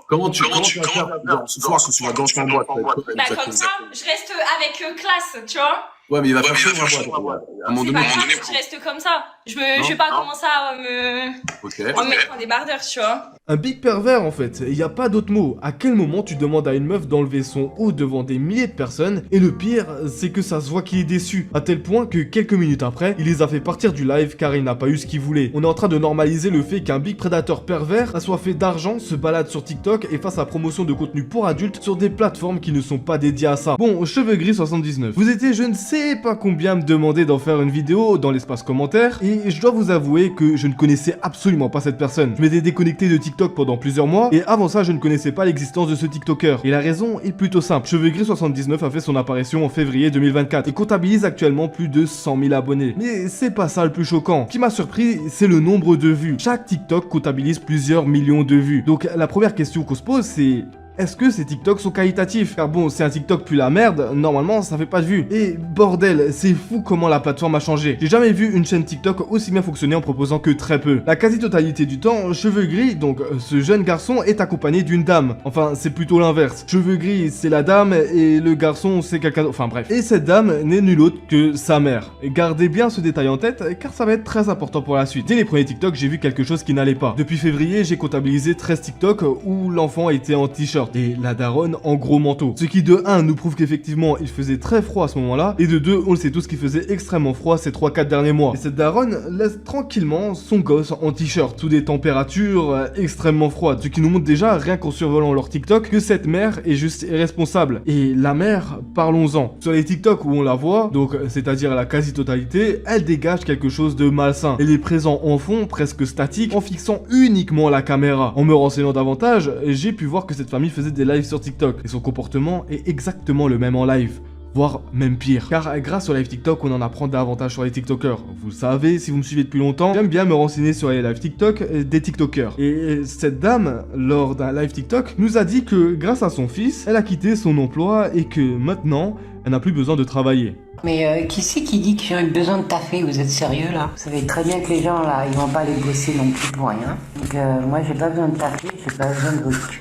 Comment tu vas faire ce soir que tu vas danser en boîte? Bah, comme ça, je reste avec classe, tu vois. Ouais, mais il va faire chaud en boîte. À un moment donné, je reste comme ça. Je vais pas commencer à me mettre en débardeur, tu vois. Un big pervers en fait, il y a pas d'autre mot. À quel moment tu demandes à une meuf d'enlever son haut devant des milliers de personnes? Et le pire, c'est que ça se voit qu'il est déçu, à tel point que quelques minutes après, il les a fait partir du live car il n'a pas eu ce qu'il voulait. On est en train de normaliser le fait qu'un big prédateur pervers, assoiffé d'argent, se balade sur TikTok et fasse la promotion de contenu pour adultes sur des plateformes qui ne sont pas dédiées à ça. Bon, Cheveux Gris 79. Vous étiez je ne sais pas combien me demander d'en faire une vidéo dans l'espace commentaire, et je dois vous avouer que je ne connaissais absolument pas cette personne. Je m'étais déconnecté de TikTok pendant plusieurs mois, et avant ça je ne connaissais pas l'existence de ce TikToker. Et la raison est plutôt simple. Cheveux Gris 79 a fait son apparition en février 2024 et comptabilise actuellement plus de 100 000 abonnés. Mais c'est pas ça le plus choquant. Ce qui m'a surpris, c'est le nombre de vues. Chaque TikTok comptabilise plusieurs millions de vues. Donc la première question qu'on se pose, c'est... est-ce que ces TikToks sont qualitatifs? Car bon, si un TikTok pue la merde, normalement ça fait pas de vues. Et bordel, c'est fou comment la plateforme a changé. J'ai jamais vu une chaîne TikTok aussi bien fonctionner en proposant que très peu. La quasi-totalité du temps, Cheveux Gris, donc ce jeune garçon, est accompagné d'une dame. Enfin, c'est plutôt l'inverse. Cheveux Gris, c'est la dame et le garçon, c'est quelqu'un d'autre. Enfin bref. Et cette dame n'est nulle autre que sa mère. Et gardez bien ce détail en tête, car ça va être très important pour la suite. Dès les premiers TikTok, j'ai vu quelque chose qui n'allait pas. Depuis février, j'ai comptabilisé 13 TikTok où l'enfant était en t-shirt et la daronne en gros manteau. Ce qui de 1 nous prouve qu'effectivement il faisait très froid à ce moment-là, et de 2 on le sait tous qu'il faisait extrêmement froid ces 3-4 derniers mois. Et cette daronne laisse tranquillement son gosse en t-shirt sous des températures extrêmement froides, ce qui nous montre déjà, rien qu'en survolant leur TikTok, que cette mère est juste irresponsable. Et la mère, parlons-en. Sur les TikTok où on la voit, donc c'est-à-dire la quasi-totalité, elle dégage quelque chose de malsain. Elle est présente en fond, presque statique, en fixant uniquement la caméra. En me renseignant davantage, j'ai pu voir que cette famille faisait des lives sur TikTok, et son comportement est exactement le même en live, voire même pire. Car grâce au live TikTok, on en apprend davantage sur les TikTokers. Vous le savez, si vous me suivez depuis longtemps, j'aime bien me renseigner sur les live TikTok des TikTokers. Et cette dame, lors d'un live TikTok, nous a dit que grâce à son fils, elle a quitté son emploi et que maintenant, elle n'a plus besoin de travailler. Mais qui c'est qui dit que j'ai besoin de taffer? Vous êtes sérieux là? Vous savez très bien que les gens là, ils vont pas aller bosser non plus pour rien. Donc moi j'ai pas besoin de taffer, j'ai pas besoin de votre cul.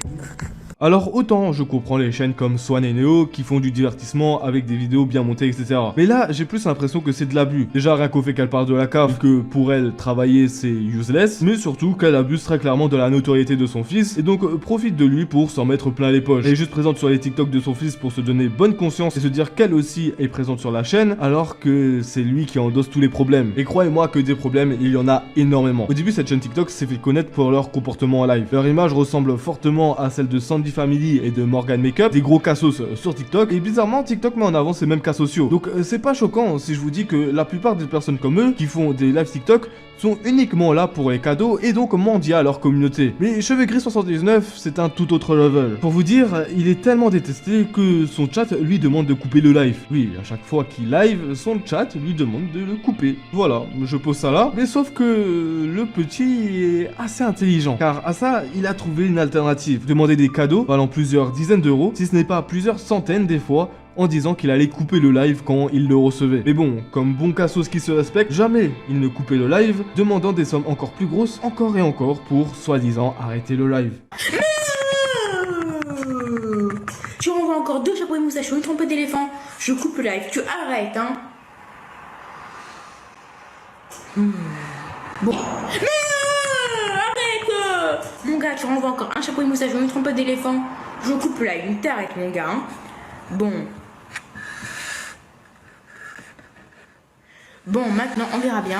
Alors autant je comprends les chaînes comme Swan et Neo qui font du divertissement avec des vidéos bien montées, etc. Mais là j'ai plus l'impression que c'est de l'abus. Déjà rien qu'au fait qu'elle parle de la CAF, que pour elle travailler c'est useless, mais surtout qu'elle abuse très clairement de la notoriété de son fils et donc profite de lui pour s'en mettre plein les poches. Elle est juste présente sur les TikTok de son fils pour se donner bonne conscience et se dire qu'elle aussi est présente sur la chaîne alors que c'est lui qui endosse tous les problèmes. Et croyez-moi que des problèmes il y en a énormément. Au début cette chaîne TikTok s'est fait connaître pour leur comportement en live. Leur image ressemble fortement à celle de Sandy Sandy Family et de Morgan Makeup, des gros cassos sur TikTok, et bizarrement TikTok met en avant ces mêmes cas sociaux. Donc c'est pas choquant si je vous dis que la plupart des personnes comme eux qui font des lives TikTok sont uniquement là pour les cadeaux et donc mendier à leur communauté. Mais Cheveux Gris 79, c'est un tout autre level. Pour vous dire, il est tellement détesté que son chat lui demande de couper le live. Oui, à chaque fois qu'il live, son chat lui demande de le couper. Voilà, je pose ça là. Mais sauf que le petit est assez intelligent, car à ça, il a trouvé une alternative. Demander des cadeaux valant plusieurs dizaines d'euros, si ce n'est pas plusieurs centaines des fois, en disant qu'il allait couper le live quand il le recevait. Mais bon, comme bon cassos qui se respecte, jamais il ne coupait le live, demandant des sommes encore plus grosses, encore et encore, pour soi-disant arrêter le live. Tu renvoies encore 2 chapeaux et moustaches, une trompe d'éléphant, je coupe le live, tu arrêtes, hein. Bon. Arrête. Mon gars, tu renvoies encore un chapeau et moustache, une trompe d'éléphant, je coupe le live, t'arrêtes mon gars, hein. Bon, maintenant on verra bien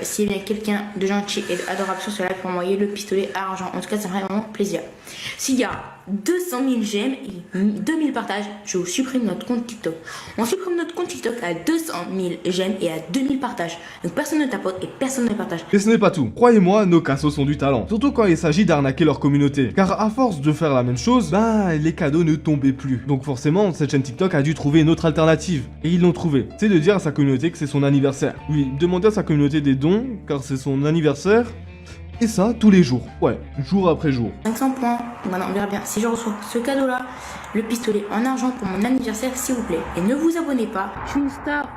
s'il y a quelqu'un de gentil et adorable sur ce live pour envoyer le pistolet à argent. En tout cas, ça me ferait vraiment plaisir. S'il y a 200 000 j'aime et 2000 partages, je vous supprime notre compte TikTok. On supprime notre compte TikTok à 200 000 j'aime et à 2000 partages. Donc personne ne tapote et personne ne partage. Et ce n'est pas tout. Croyez-moi, nos cassos ont du talent. Surtout quand il s'agit d'arnaquer leur communauté. Car à force de faire la même chose, bah les cadeaux ne tombaient plus. Donc forcément, cette chaîne TikTok a dû trouver une autre alternative. Et ils l'ont trouvé. C'est de dire à sa communauté que c'est son anniversaire. Oui, demander à sa communauté des dons, car c'est son anniversaire. Et ça, tous les jours. Ouais, jour après jour. 500 points. Voilà, on verra bien. Si je reçois ce cadeau-là, le pistolet en argent pour mon anniversaire, s'il vous plaît. Et ne vous abonnez pas. Je suis une star.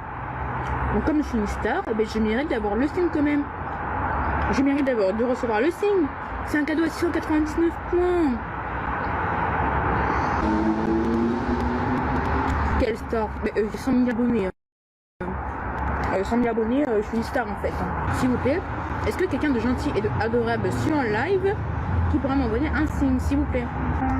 Donc comme je suis une star, eh ben, je mérite d'avoir le signe quand même. Je mérite de recevoir le signe. C'est un cadeau à 699 points. Quelle star? J'ai 100 000 abonnés. 100 000 abonnés, je suis une star en fait. S'il vous plaît, est-ce que quelqu'un de gentil et de adorable sur un live qui pourra m'envoyer un signe, s'il vous plaît?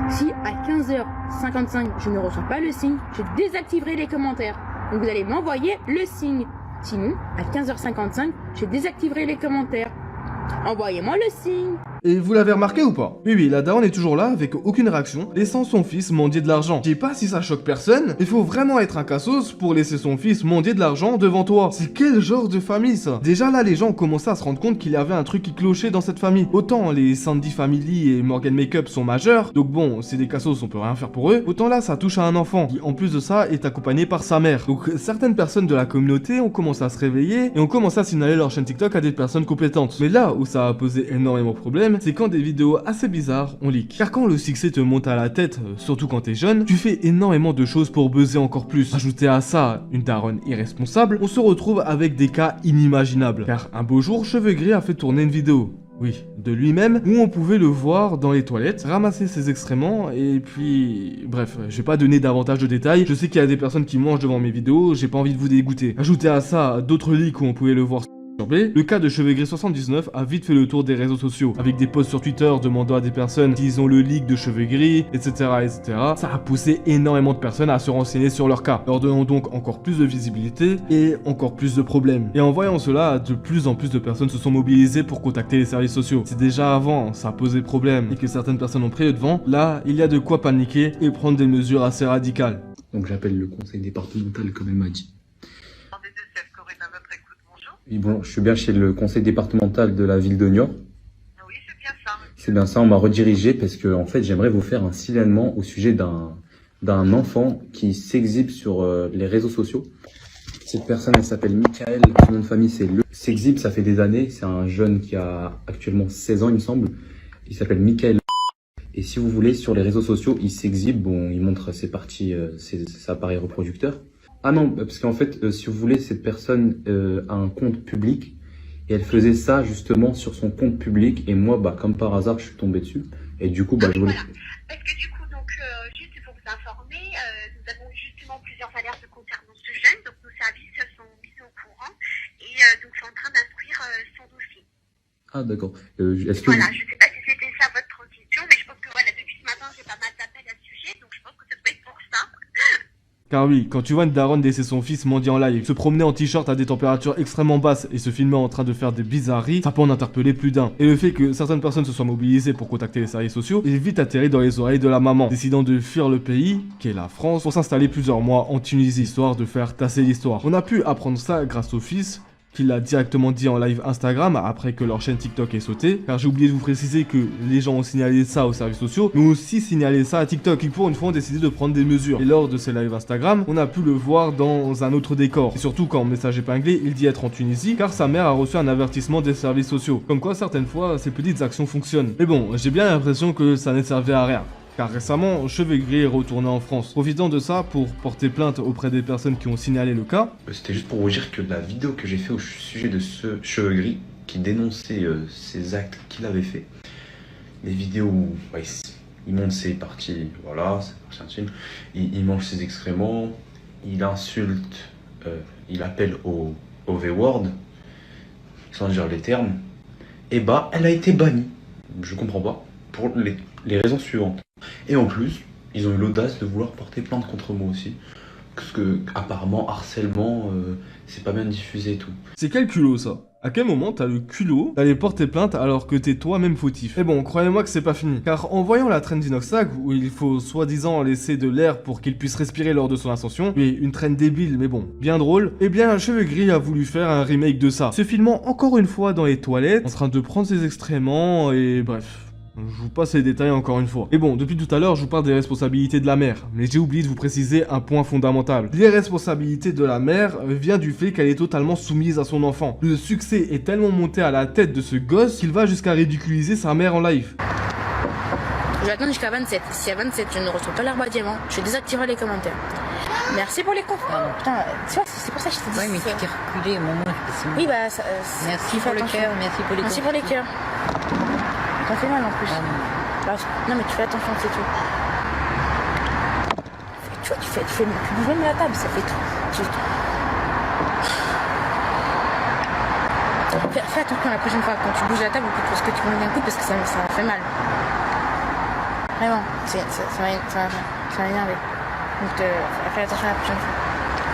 Si à 15h55 je ne reçois pas le signe, je désactiverai les commentaires. Donc vous allez m'envoyer le signe. Sinon, à 15h55, je désactiverai les commentaires. Envoyez-moi le signe. Et vous l'avez remarqué ou pas? Oui, la daronne est toujours là avec aucune réaction, laissant son fils mendier de l'argent. Je sais pas si ça choque personne, il faut vraiment être un cassos pour laisser son fils mendier de l'argent devant toi. C'est quel genre de famille ça? Déjà là, les gens ont commencé à se rendre compte qu'il y avait un truc qui clochait dans cette famille. Autant les Sandy Family et Morgan Makeup sont majeurs, donc bon, c'est des cassos, on peut rien faire pour eux. Autant là, ça touche à un enfant, qui en plus de ça est accompagné par sa mère. Donc certaines personnes de la communauté ont commencé à se réveiller et ont commencé à signaler leur chaîne TikTok à des personnes compétentes. Mais là où ça a posé énormément de problèmes, c'est quand des vidéos assez bizarres on leak. Car quand le succès te monte à la tête, surtout quand t'es jeune, tu fais énormément de choses pour buzzer encore plus. Ajouter à ça une daronne irresponsable, on se retrouve avec des cas inimaginables. Car un beau jour, Cheveux Gris a fait tourner une vidéo. Oui, de lui-même, où on pouvait le voir dans les toilettes, ramasser ses excréments, et puis... Bref, je vais pas donner davantage de détails, je sais qu'il y a des personnes qui mangent devant mes vidéos, j'ai pas envie de vous dégoûter. Ajouter à ça d'autres leaks où on pouvait le voir le cas de Cheveux Gris 79 a vite fait le tour des réseaux sociaux, avec des posts sur Twitter demandant à des personnes s'ils ont le leak de Cheveux Gris, etc., etc. Ça a poussé énormément de personnes à se renseigner sur leur cas, leur donnant donc encore plus de visibilité et encore plus de problèmes. Et en voyant cela, de plus en plus de personnes se sont mobilisées pour contacter les services sociaux. C'est déjà avant, ça posait problème, et que certaines personnes ont pris le devant, là, il y a de quoi paniquer et prendre des mesures assez radicales. Donc j'appelle le conseil départemental comme elle m'a dit. Oui, bon, je suis bien chez le conseil départemental de la ville de Niort. Oui, c'est bien ça. C'est bien ça, on m'a redirigé parce que en fait, j'aimerais vous faire un signalement au sujet d'un enfant qui s'exhibe sur les réseaux sociaux. Cette personne, elle s'appelle Michael, son nom de famille c'est Le. S'exhibe, ça fait des années, c'est un jeune qui a actuellement 16 ans, il me semble. Il s'appelle Michael. Et si vous voulez, sur les réseaux sociaux, il s'exhibe, bon, il montre ses parties, ses appareils reproducteurs. Ah non, parce qu'en fait, si vous voulez, cette personne a un compte public et elle faisait ça justement sur son compte public et moi, bah, comme par hasard, je suis tombé dessus et du coup, bah, je voulais... Parce que du coup, donc, juste pour vous informer, nous avons justement plusieurs alertes concernant ce jeune, donc nos services sont mis au courant et donc je suis en train d'instruire son dossier. Ah d'accord. Est-ce que voilà, je sais pas si c'était ça votre question, mais je pense que voilà, depuis ce matin, j'ai pas mal d'appels à ce sujet, donc je pense que ça doit être pour ça. Car oui, quand tu vois une daronne laisser son fils mendier en live, se promener en t-shirt à des températures extrêmement basses et se filmer en train de faire des bizarreries, ça peut en interpeller plus d'un. Et le fait que certaines personnes se soient mobilisées pour contacter les services sociaux est vite atterri dans les oreilles de la maman, décidant de fuir le pays, qui est la France, pour s'installer plusieurs mois en Tunisie, histoire de faire tasser l'histoire. On a pu apprendre ça grâce au fils, qu'il a directement dit en live Instagram après que leur chaîne TikTok ait sauté, car j'ai oublié de vous préciser que les gens ont signalé ça aux services sociaux, mais ont aussi signalé ça à TikTok, qui pour une fois ont décidé de prendre des mesures. Et lors de ces lives Instagram, on a pu le voir dans un autre décor, et surtout quand en message épinglé, il dit être en Tunisie, car sa mère a reçu un avertissement des services sociaux. Comme quoi certaines fois, ces petites actions fonctionnent. Mais bon, j'ai bien l'impression que ça ne servait à rien. Car récemment, Cheveux Gris est retourné en France, profitant de ça pour porter plainte auprès des personnes qui ont signalé le cas. C'était juste pour vous dire que la vidéo que j'ai fait au sujet de ce Cheveux Gris, qui dénonçait ces actes qu'il avait fait, les vidéos où il monte ses parties, voilà, c'est parti intime, il mange ses excréments, il insulte, il appelle au V-word, sans dire les termes, et bah elle a été bannie. Je comprends pas, pour les raisons suivantes. Et en plus, ils ont eu l'audace de vouloir porter plainte contre moi aussi. Parce que, apparemment, harcèlement, c'est pas bien diffusé et tout. C'est quel culot ça? À quel moment t'as le culot d'aller porter plainte alors que t'es toi-même fautif? Et bon, croyez-moi que c'est pas fini. Car en voyant la traîne d'Inoxtag, où il faut soi-disant laisser de l'air pour qu'il puisse respirer lors de son ascension, et une traîne débile mais bon, bien drôle, eh bien Cheveux Gris a voulu faire un remake de ça. Se filmant encore une fois dans les toilettes, en train de prendre ses excréments et bref. Je vous passe les détails encore une fois. Et bon, depuis tout à l'heure, je vous parle des responsabilités de la mère, mais j'ai oublié de vous préciser un point fondamental. Les responsabilités de la mère viennent du fait qu'elle est totalement soumise à son enfant. Le succès est tellement monté à la tête de ce gosse qu'il va jusqu'à ridiculiser sa mère en live. Je vais attendre jusqu'à 27. Si à 27 je ne reçois pas l'herbe à diamant, je désactiverai les commentaires. Merci pour les comptes. Putain, tu vois, c'est pour ça que je t'ai dit. Oui, mais tu t'es reculé, maman. Oui, bah, merci pour le cœur, merci pour les Merci pour les cœurs. Ça fait mal en plus. Non mais tu fais attention, c'est tout. Tu vois, tu bouges même la table, ça fait tout. Fais attention la prochaine fois quand tu bouges la table ou parce que tu me donnes un coup parce que ça fait mal. Vraiment, ça m'a énervé. Donc fais attention la prochaine fois.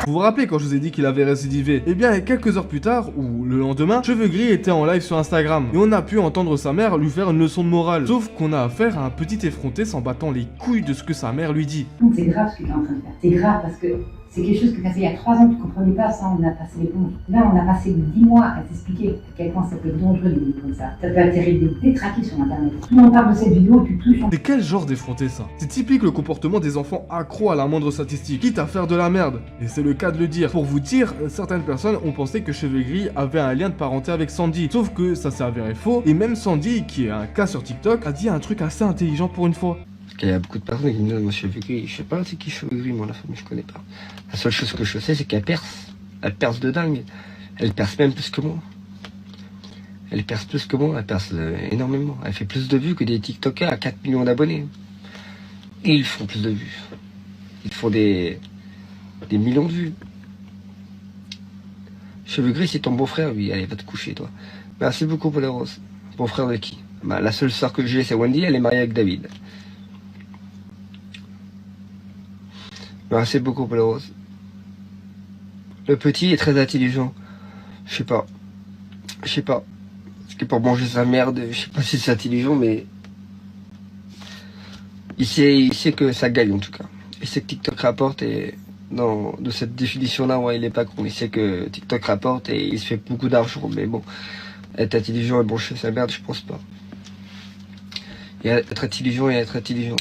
Vous vous rappelez quand je vous ai dit qu'il avait récidivé? Eh bien, quelques heures plus tard, ou le lendemain, Cheveux Gris était en live sur Instagram. Et on a pu entendre sa mère lui faire une leçon de morale. Sauf qu'on a affaire à un petit effronté s'en battant les couilles de ce que sa mère lui dit. C'est grave ce que tu es en train de faire. C'est grave parce que c'est quelque chose que tu as fait il y a 3 ans, tu ne comprenais pas ça, on a passé les ponts. Là, on a passé 10 mois à t'expliquer à quel point ça peut être dangereux des vidéos comme ça. Ça peut atterrir des détraqués sur internet. Tout le monde parle de cette vidéo, tu touches en... C'est quel genre d'effronté ça? C'est typique le comportement des enfants accros à la moindre statistique, quitte à faire de la merde. Et c'est le cas de le dire. Pour vous dire, certaines personnes ont pensé que Cheveux Gris avait un lien de parenté avec Sandy. Sauf que ça s'est avéré faux, et même Sandy, qui est un cas sur TikTok, a dit un truc assez intelligent pour une fois. Parce qu'il y a beaucoup de personnes qui me disent moi Cheveux Gris, je sais pas c'est qui Cheveux Gris, moi la famille je connais pas. La seule chose que je sais c'est qu'elle perce de dingue, elle perce même plus que moi. Elle perce plus que moi, elle perce énormément. Elle fait plus de vues que des TikTokers à 4 millions d'abonnés. Et ils font plus de vues. Ils font des millions de vues. Cheveux Gris c'est ton beau-frère, oui, allez va te coucher toi. Merci beaucoup pour les roses. Beau-frère de qui? Bah, la seule sœur que j'ai c'est Wendy, elle est mariée avec David. Merci beaucoup pour les roses. Le petit est très intelligent. Je sais pas. Parce que pour manger sa merde, je sais pas si c'est intelligent, mais... Il sait que ça gagne en tout cas. Il sait que TikTok rapporte et... de cette définition-là, ouais, il est pas con. Il sait que TikTok rapporte et il se fait beaucoup d'argent. Mais bon, être intelligent et manger sa merde, je pense pas. Et être intelligent et être intelligent.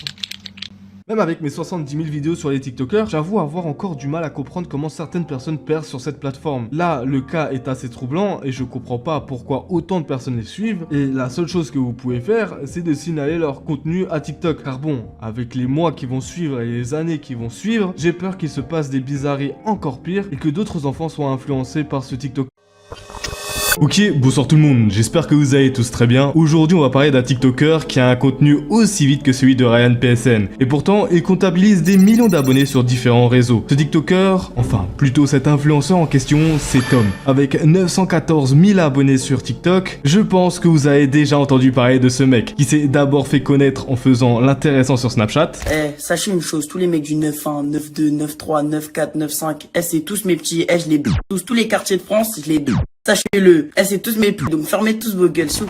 Même avec mes 70 000 vidéos sur les TikTokers, j'avoue avoir encore du mal à comprendre comment certaines personnes percent sur cette plateforme. Là, le cas est assez troublant et je comprends pas pourquoi autant de personnes les suivent. Et la seule chose que vous pouvez faire, c'est de signaler leur contenu à TikTok. Car bon, avec les mois qui vont suivre et les années qui vont suivre, j'ai peur qu'il se passe des bizarreries encore pires et que d'autres enfants soient influencés par ce TikTok. Ok, bonsoir tout le monde, j'espère que vous allez tous très bien. Aujourd'hui on va parler d'un TikToker qui a un contenu aussi vite que celui de Ryan PSN. Et pourtant, il comptabilise des millions d'abonnés sur différents réseaux. Ce TikToker, enfin plutôt cet influenceur en question, c'est Tom. Avec 914 000 abonnés sur TikTok, je pense que vous avez déjà entendu parler de ce mec, qui s'est d'abord fait connaître en faisant l'intéressant sur Snapchat. Sachez une chose, tous les mecs du 9-1, 9-2, 9-3, 9-4, 9-5, c'est tous mes petits, je les tous les quartiers de France, je les sachez-le, c'est tous mes petits, donc fermez tous vos gueules sous.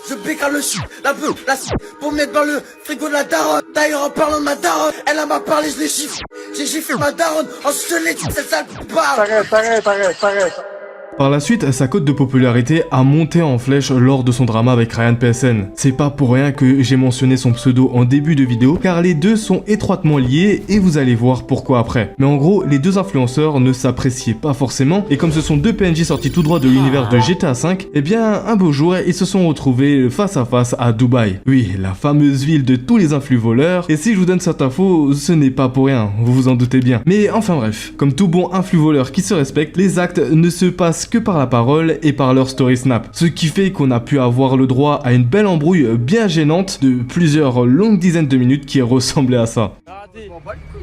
Je bécale le chou, la beuh, la sou, pour mettre dans le frigo de la daronne. D'ailleurs, en parlant de ma daronne, elle m'a parlé, je l'ai chiffré. J'ai chiffré ma daronne, ensuite je l'ai dit, cette sale parle. T'arrête. Par la suite, sa cote de popularité a monté en flèche lors de son drama avec Ryan PSN. C'est pas pour rien que j'ai mentionné son pseudo en début de vidéo, car les deux sont étroitement liés et vous allez voir pourquoi après. Mais en gros, les deux influenceurs ne s'appréciaient pas forcément, et comme ce sont deux PNJ sortis tout droit de l'univers de GTA V, eh bien, un beau jour, ils se sont retrouvés face à face à Dubaï. Oui, la fameuse ville de tous les influx voleurs, et si je vous donne cette info, ce n'est pas pour rien, vous vous en doutez bien. Mais enfin bref, comme tout bon influx voleur qui se respecte, les actes ne se passent que par la parole et par leur story snap. Ce qui fait qu'on a pu avoir le droit à une belle embrouille bien gênante de plusieurs longues dizaines de minutes qui ressemblait à ça.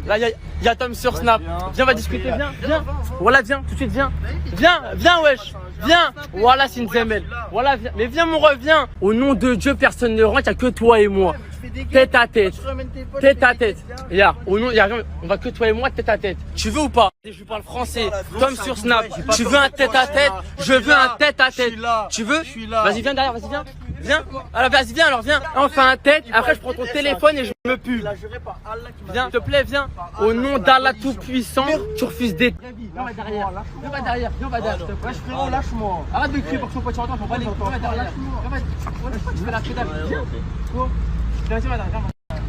Là, y a Tom sur Snap. Viens, on va discuter, viens. Voilà, viens, tout de suite, viens, wesh. Viens. Voilà, c'est une zemelle. Voilà, viens. Mais viens, mon ref, viens. Au nom de Dieu, personne ne rentre, y a que toi et moi. Tête à tête. Regarde, au nom, on va que toi et moi, tête à tête. Tu veux ou pas? Je parle français. Tom sur Snap. Tu veux un tête à tête? Je veux un tête à tête. Tu veux? Vas-y, viens derrière, vas-y, viens. Viens. Alors, vas-y, viens, alors, viens. On fait un tête. Après, je prends ton téléphone et je me pue. Viens, s'il te plaît, viens. Au nom d'Allah Tout-Puissant, tu refuses des. Viens, va derrière. Wesh, frérot, lâche-moi. Arrête de crier pour que son pote s'entende. Viens, va derrière, lâche-moi. Je fais la pédale. Viens.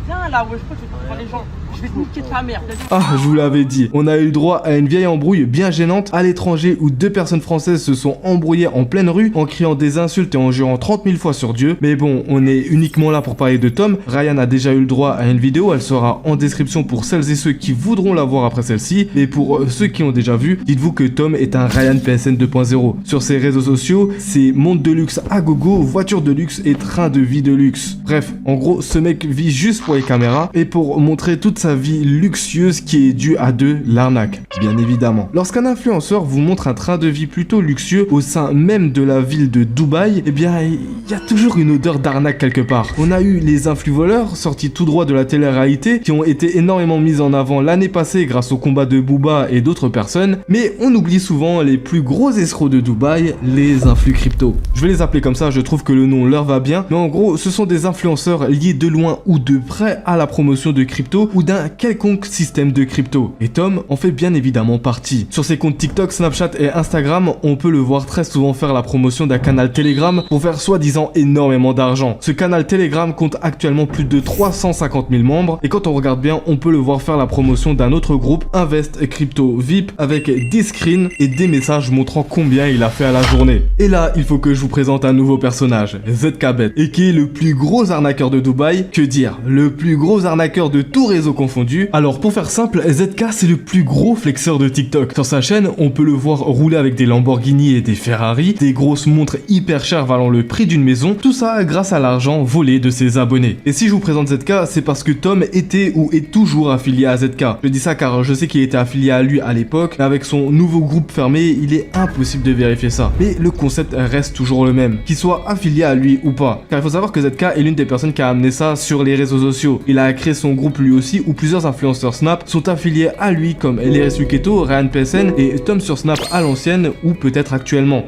Viens là, ouais, je crois que tu vas les gens. Je vais te niquer ta mère. Ah, je vous l'avais dit. On a eu le droit à une vieille embrouille bien gênante à l'étranger où deux personnes françaises se sont embrouillées en pleine rue en criant des insultes et en jurant 30 000 fois sur Dieu. Mais bon, on est uniquement là pour parler de Tom. Ryan a déjà eu le droit à une vidéo. Elle sera en description pour celles et ceux qui voudront la voir après celle-ci. Et pour ceux qui ont déjà vu, dites-vous que Tom est un Ryan PSN 2.0. Sur ses réseaux sociaux, c'est monde de luxe à gogo, voiture de luxe et train de vie de luxe. Bref, en gros, ce mec vit juste pour les caméras et pour montrer toute sa vie luxueuse qui est due à de l'arnaque, bien évidemment. Lorsqu'un influenceur vous montre un train de vie plutôt luxueux au sein même de la ville de Dubaï, eh bien, il y a toujours une odeur d'arnaque quelque part. On a eu les influx voleurs sortis tout droit de la télé-réalité qui ont été énormément mis en avant l'année passée grâce au combat de Booba et d'autres personnes, mais on oublie souvent les plus gros escrocs de Dubaï, les influx crypto. Je vais les appeler comme ça, je trouve que le nom leur va bien, mais en gros, ce sont des influenceurs liés de loin ou de près à la promotion de crypto ou d'un quelconque système de crypto. Et Tom en fait bien évidemment partie. Sur ses comptes TikTok, Snapchat et Instagram, on peut le voir très souvent faire la promotion d'un canal Telegram pour faire soi-disant énormément d'argent. Ce canal Telegram compte actuellement plus de 350 000 membres et quand on regarde bien, on peut le voir faire la promotion d'un autre groupe, Invest Crypto VIP, avec des screens et des messages montrant combien il a fait à la journée. Et là, il faut que je vous présente un nouveau personnage, ZKBet, et qui est le plus gros arnaqueur de Dubaï. Que dire, le plus gros arnaqueur de tout réseau confondu. Alors pour faire simple, ZK c'est le plus gros flexeur de TikTok. Sur sa chaîne, on peut le voir rouler avec des Lamborghini et des Ferrari, des grosses montres hyper chères valant le prix d'une maison, tout ça grâce à l'argent volé de ses abonnés. Et si je vous présente ZK, c'est parce que Tom était ou est toujours affilié à ZK. Je dis ça car je sais qu'il était affilié à lui à l'époque, mais avec son nouveau groupe fermé, il est impossible de vérifier ça. Mais le concept reste toujours le même, qu'il soit affilié à lui ou pas. Car il faut savoir que ZK est l'une des personnes qui a amené ça sur les réseaux sociaux. Il a créé son groupe lui aussi où plusieurs influenceurs Snap sont affiliés à lui comme Leris Luketo, Ryan PSN et Tom sur Snap à l'ancienne ou peut-être actuellement.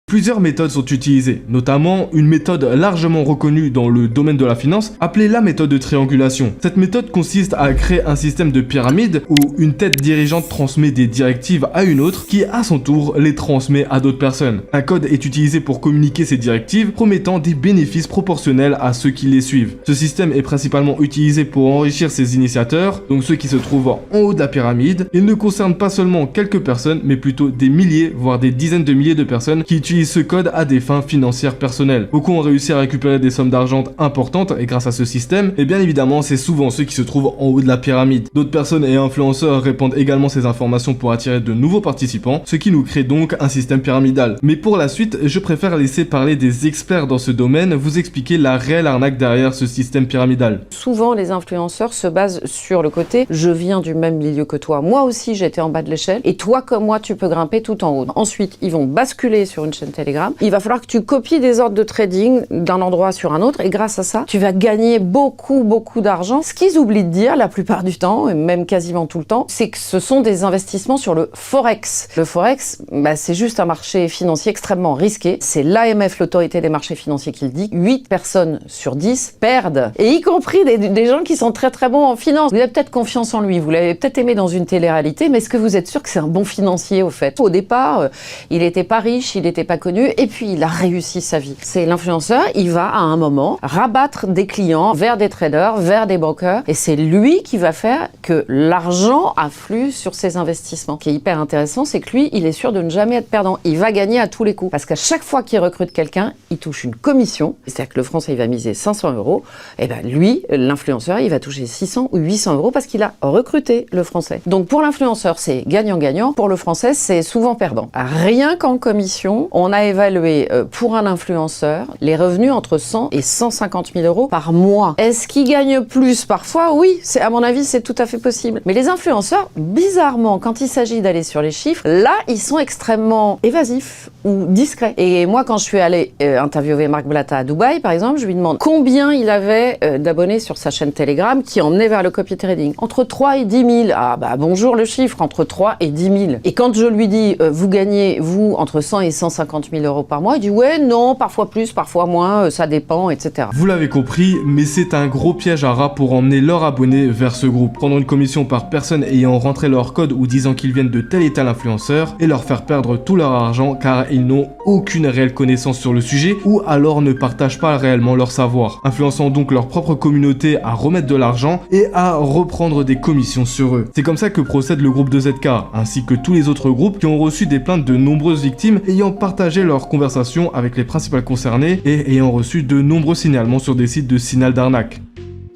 Plusieurs méthodes sont utilisées, notamment une méthode largement reconnue dans le domaine de la finance, appelée la méthode de triangulation. Cette méthode consiste à créer un système de pyramide où une tête dirigeante transmet des directives à une autre qui, à son tour, les transmet à d'autres personnes. Un code est utilisé pour communiquer ces directives, promettant des bénéfices proportionnels à ceux qui les suivent. Ce système est principalement utilisé pour enrichir ses initiateurs, donc ceux qui se trouvent en haut de la pyramide. Il ne concerne pas seulement quelques personnes, mais plutôt des milliers, voire des dizaines de milliers de personnes qui utilisent utilisent ce code à des fins financières personnelles. Beaucoup ont réussi à récupérer des sommes d'argent importantes et grâce à ce système, et bien évidemment c'est souvent ceux qui se trouvent en haut de la pyramide. D'autres personnes et influenceurs répandent également ces informations pour attirer de nouveaux participants, ce qui nous crée donc un système pyramidal. Mais pour la suite, je préfère laisser parler des experts dans ce domaine, vous expliquer la réelle arnaque derrière ce système pyramidal. Souvent les influenceurs se basent sur le côté « je viens du même milieu que toi, moi aussi j'étais en bas de l'échelle et toi comme moi tu peux grimper tout en haut ». Ensuite ils vont basculer sur une chaîne Telegram, il va falloir que tu copies des ordres de trading d'un endroit sur un autre et grâce à ça tu vas gagner beaucoup d'argent. Ce qu'ils oublient de dire la plupart du temps, et même quasiment tout le temps, c'est que ce sont des investissements sur le Forex. Le Forex, c'est juste un marché financier extrêmement risqué. C'est l'AMF, l'autorité des marchés financiers, qui le dit. 8 personnes sur 10 perdent. Et y compris des gens qui sont très bons en finance. Vous avez peut-être confiance en lui, vous l'avez peut-être aimé dans une télé-réalité, mais est-ce que vous êtes sûr que c'est un bon financier au fait? Au départ, il n'était pas riche, il n'était pas connu, et puis il a réussi sa vie. C'est l'influenceur, il va à un moment rabattre des clients vers des traders, vers des brokers, et c'est lui qui va faire que l'argent afflue sur ses investissements. Ce qui est hyper intéressant, c'est que lui, il est sûr de ne jamais être perdant. Il va gagner à tous les coups. Parce qu'à chaque fois qu'il recrute quelqu'un, il touche une commission. C'est-à-dire que le Français, il va miser 500 €. Et ben lui, l'influenceur, il va toucher 600 ou 800 € parce qu'il a recruté le Français. Donc pour l'influenceur, c'est gagnant-gagnant. Pour le Français, c'est souvent perdant. Rien qu'en commission, on a évalué pour un influenceur les revenus entre 100 et 150 000 € par mois. Est-ce qu'il gagne plus parfois? Oui, à mon avis, c'est tout à fait possible. Mais les influenceurs, bizarrement, quand il s'agit d'aller sur les chiffres, là, ils sont extrêmement évasifs ou discrets. Et moi, quand je suis allée interviewer Marc Blatta à Dubaï, par exemple, je lui demande combien il avait d'abonnés sur sa chaîne Telegram qui emmenait vers le copy trading. Entre 3 et 10 000. Ah bah bonjour le chiffre, entre 3 et 10 000. Et quand je lui dis, vous gagnez, vous, entre 100 et 150 000 € par mois, il dit ouais, non, parfois plus, parfois moins, ça dépend, etc. Vous l'avez compris, mais c'est un gros piège à rats pour emmener leurs abonnés vers ce groupe, prendre une commission par personne ayant rentré leur code ou disant qu'ils viennent de tel et tel influenceur et leur faire perdre tout leur argent car ils n'ont aucune réelle connaissance sur le sujet ou alors ne partagent pas réellement leur savoir, influençant donc leur propre communauté à remettre de l'argent et à reprendre des commissions sur eux. C'est comme ça que procède le groupe de ZK, ainsi que tous les autres groupes qui ont reçu des plaintes de nombreuses victimes ayant partagé leurs conversations avec les principales concernées et ayant reçu de nombreux signalements sur des sites de signal d'arnaque.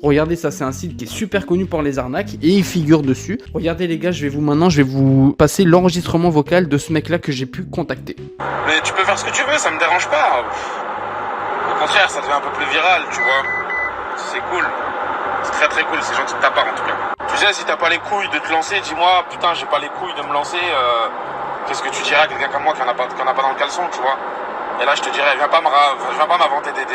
Regardez, ça c'est un site qui est super connu pour les arnaques et il figure dessus. Regardez les gars, je vais vous passer l'enregistrement vocal de ce mec là que j'ai pu contacter. Mais tu peux faire ce que tu veux, ça me dérange pas. Au contraire, ça devient un peu plus viral, tu vois. C'est cool. C'est très cool, c'est gentil de ta part en tout cas. Tu sais, si t'as pas les couilles de te lancer, dis-moi, putain, j'ai pas les couilles de me lancer, qu'est-ce que tu dirais à quelqu'un comme moi qui en a pas dans le caleçon, tu vois. Et là, je te dirais, viens pas m'inventer des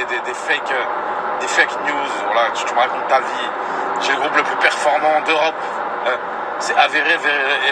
fake news, voilà, tu me racontes ta vie. J'ai le groupe le plus performant d'Europe. C'est avéré,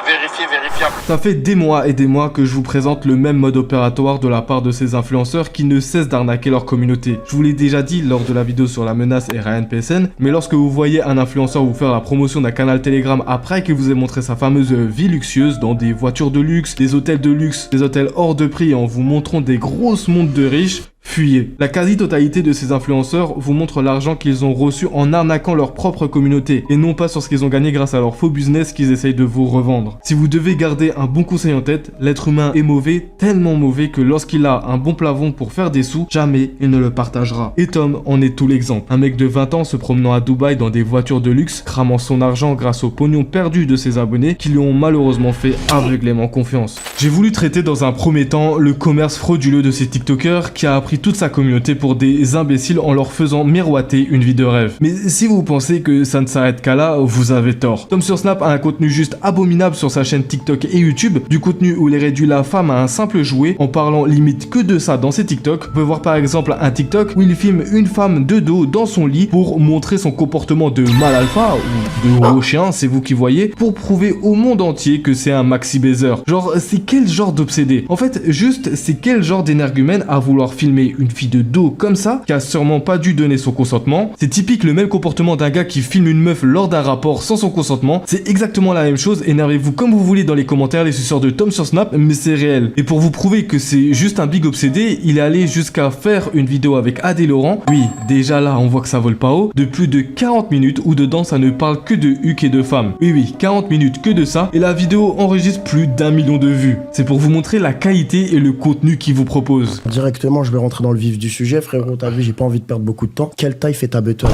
vérifié, vérifiable. Ça fait des mois et des mois que je vous présente le même mode opératoire de la part de ces influenceurs qui ne cessent d'arnaquer leur communauté. Je vous l'ai déjà dit lors de la vidéo sur la menace et Ryan PSN, mais lorsque vous voyez un influenceur vous faire la promotion d'un canal Telegram après qu'il vous ait montré sa fameuse vie luxueuse dans des voitures de luxe, des hôtels de luxe, des hôtels hors de prix en vous montrant des grosses montres de riches, fuyez. La quasi-totalité de ces influenceurs vous montre l'argent qu'ils ont reçu en arnaquant leur propre communauté et non pas sur ce qu'ils ont gagné grâce à leur faux business qu'ils essayent de vous revendre. Si vous devez garder un bon conseil en tête, l'être humain est mauvais, tellement mauvais que lorsqu'il a un bon plafond pour faire des sous, jamais il ne le partagera. Et Tom en est tout l'exemple. Un mec de 20 ans se promenant à Dubaï dans des voitures de luxe, cramant son argent grâce au pognon perdu de ses abonnés qui lui ont malheureusement fait aveuglément confiance. J'ai voulu traiter dans un premier temps le commerce frauduleux de ces TikTokers qui a appris toute sa communauté pour des imbéciles en leur faisant miroiter une vie de rêve. Mais si vous pensez que ça ne s'arrête qu'à là, vous avez tort. Tom sur Snap a un contenu juste abominable sur sa chaîne TikTok et YouTube, du contenu où il réduit la femme à un simple jouet en parlant limite que de ça dans ses TikTok. Vous pouvez voir par exemple un TikTok où il filme une femme de dos dans son lit pour montrer son comportement de mâle alpha ou de gros chien, c'est vous qui voyez, pour prouver au monde entier que c'est un maxi baiser. Genre, c'est quel genre d'obsédé? En fait, juste, c'est quel genre d'énergumène à vouloir filmer draguer une fille de dos comme ça, qui a sûrement pas dû donner son consentement. C'est typique le même comportement d'un gars qui filme une meuf lors d'un rapport sans son consentement. C'est exactement la même chose, énervez-vous comme vous voulez dans les commentaires les suceurs de Tom sur Snap, mais c'est réel. Et pour vous prouver que c'est juste un big obsédé, il est allé jusqu'à faire une vidéo avec Adé Laurent. Oui, déjà là on voit que ça vole pas haut, de plus de 40 minutes où dedans ça ne parle que de huc et de femmes. Oui, 40 minutes que de ça, et la vidéo enregistre plus d'1 million de vues. C'est pour vous montrer la qualité et le contenu qu'il vous propose. Directement, je vais rentrer dans le vif du sujet, frérot. T'as vu, j'ai pas envie de perdre beaucoup de temps. Quelle taille fait ta butter?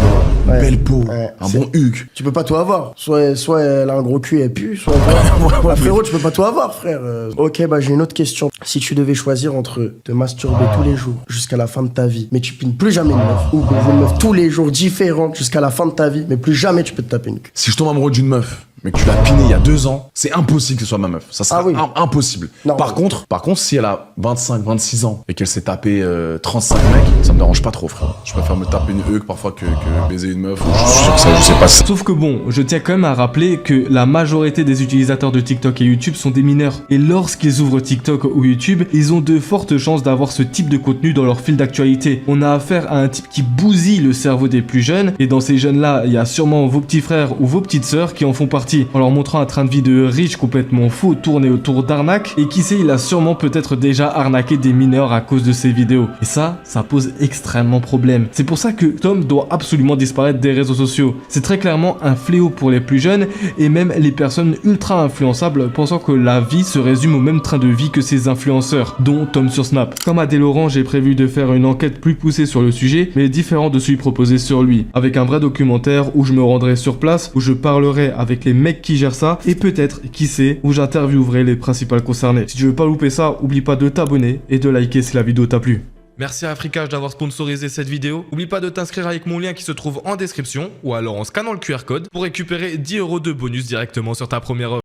Belle peau, un bon huc. Tu peux pas tout avoir. Soit elle a un gros cul et pue, soit frérot, tu peux pas tout avoir, frère. Ok, bah j'ai une autre question. Si tu devais choisir entre te masturber tous les jours jusqu'à la fin de ta vie, mais tu pines plus jamais une meuf, ou baiser une meuf tous les jours différentes jusqu'à la fin de ta vie, mais plus jamais tu peux te taper une queue. Si je tombe amoureux d'une meuf, mais que tu l'as pinée il y a 2 ans, c'est impossible que ce soit ma meuf. Ça sera impossible. Non, par contre, si elle a 25, 26 ans et qu'elle s'est tapé 35 mecs, ça me dérange pas trop, frère. Je préfère me taper une huc parfois que baiser une meuf. Je sais pas. Sauf que bon, je tiens quand même à rappeler que la majorité des utilisateurs de TikTok et YouTube sont des mineurs. Et lorsqu'ils ouvrent TikTok ou YouTube, ils ont de fortes chances d'avoir ce type de contenu dans leur fil d'actualité. On a affaire à un type qui bousille le cerveau des plus jeunes. Et dans ces jeunes-là, il y a sûrement vos petits frères ou vos petites sœurs qui en font partie. En leur montrant un train de vie de riche complètement faux tourné autour d'arnaques, et qui sait, il a sûrement peut-être déjà arnaqué des mineurs à cause de ces vidéos. Et ça pose extrêmement problème. C'est pour ça que Tom doit absolument disparaître des réseaux sociaux. C'est très clairement un fléau pour les plus jeunes et même les personnes ultra influençables pensant que la vie se résume au même train de vie que ces influenceurs, dont Tom sur Snap. Comme Adé Laurent, j'ai prévu de faire une enquête plus poussée sur le sujet, mais différent de celui proposé sur lui, avec un vrai documentaire où je me rendrai sur place, où je parlerai avec les mecs qui gèrent ça, et peut-être, qui sait, où j'interviewerai les principales concernés. Si tu veux pas louper ça, oublie pas de t'abonner et de liker si la vidéo t'a plu. Merci à Africache d'avoir sponsorisé cette vidéo. N'oublie pas de t'inscrire avec mon lien qui se trouve en description ou alors en scannant le QR code pour récupérer 10 € de bonus directement sur ta première offre.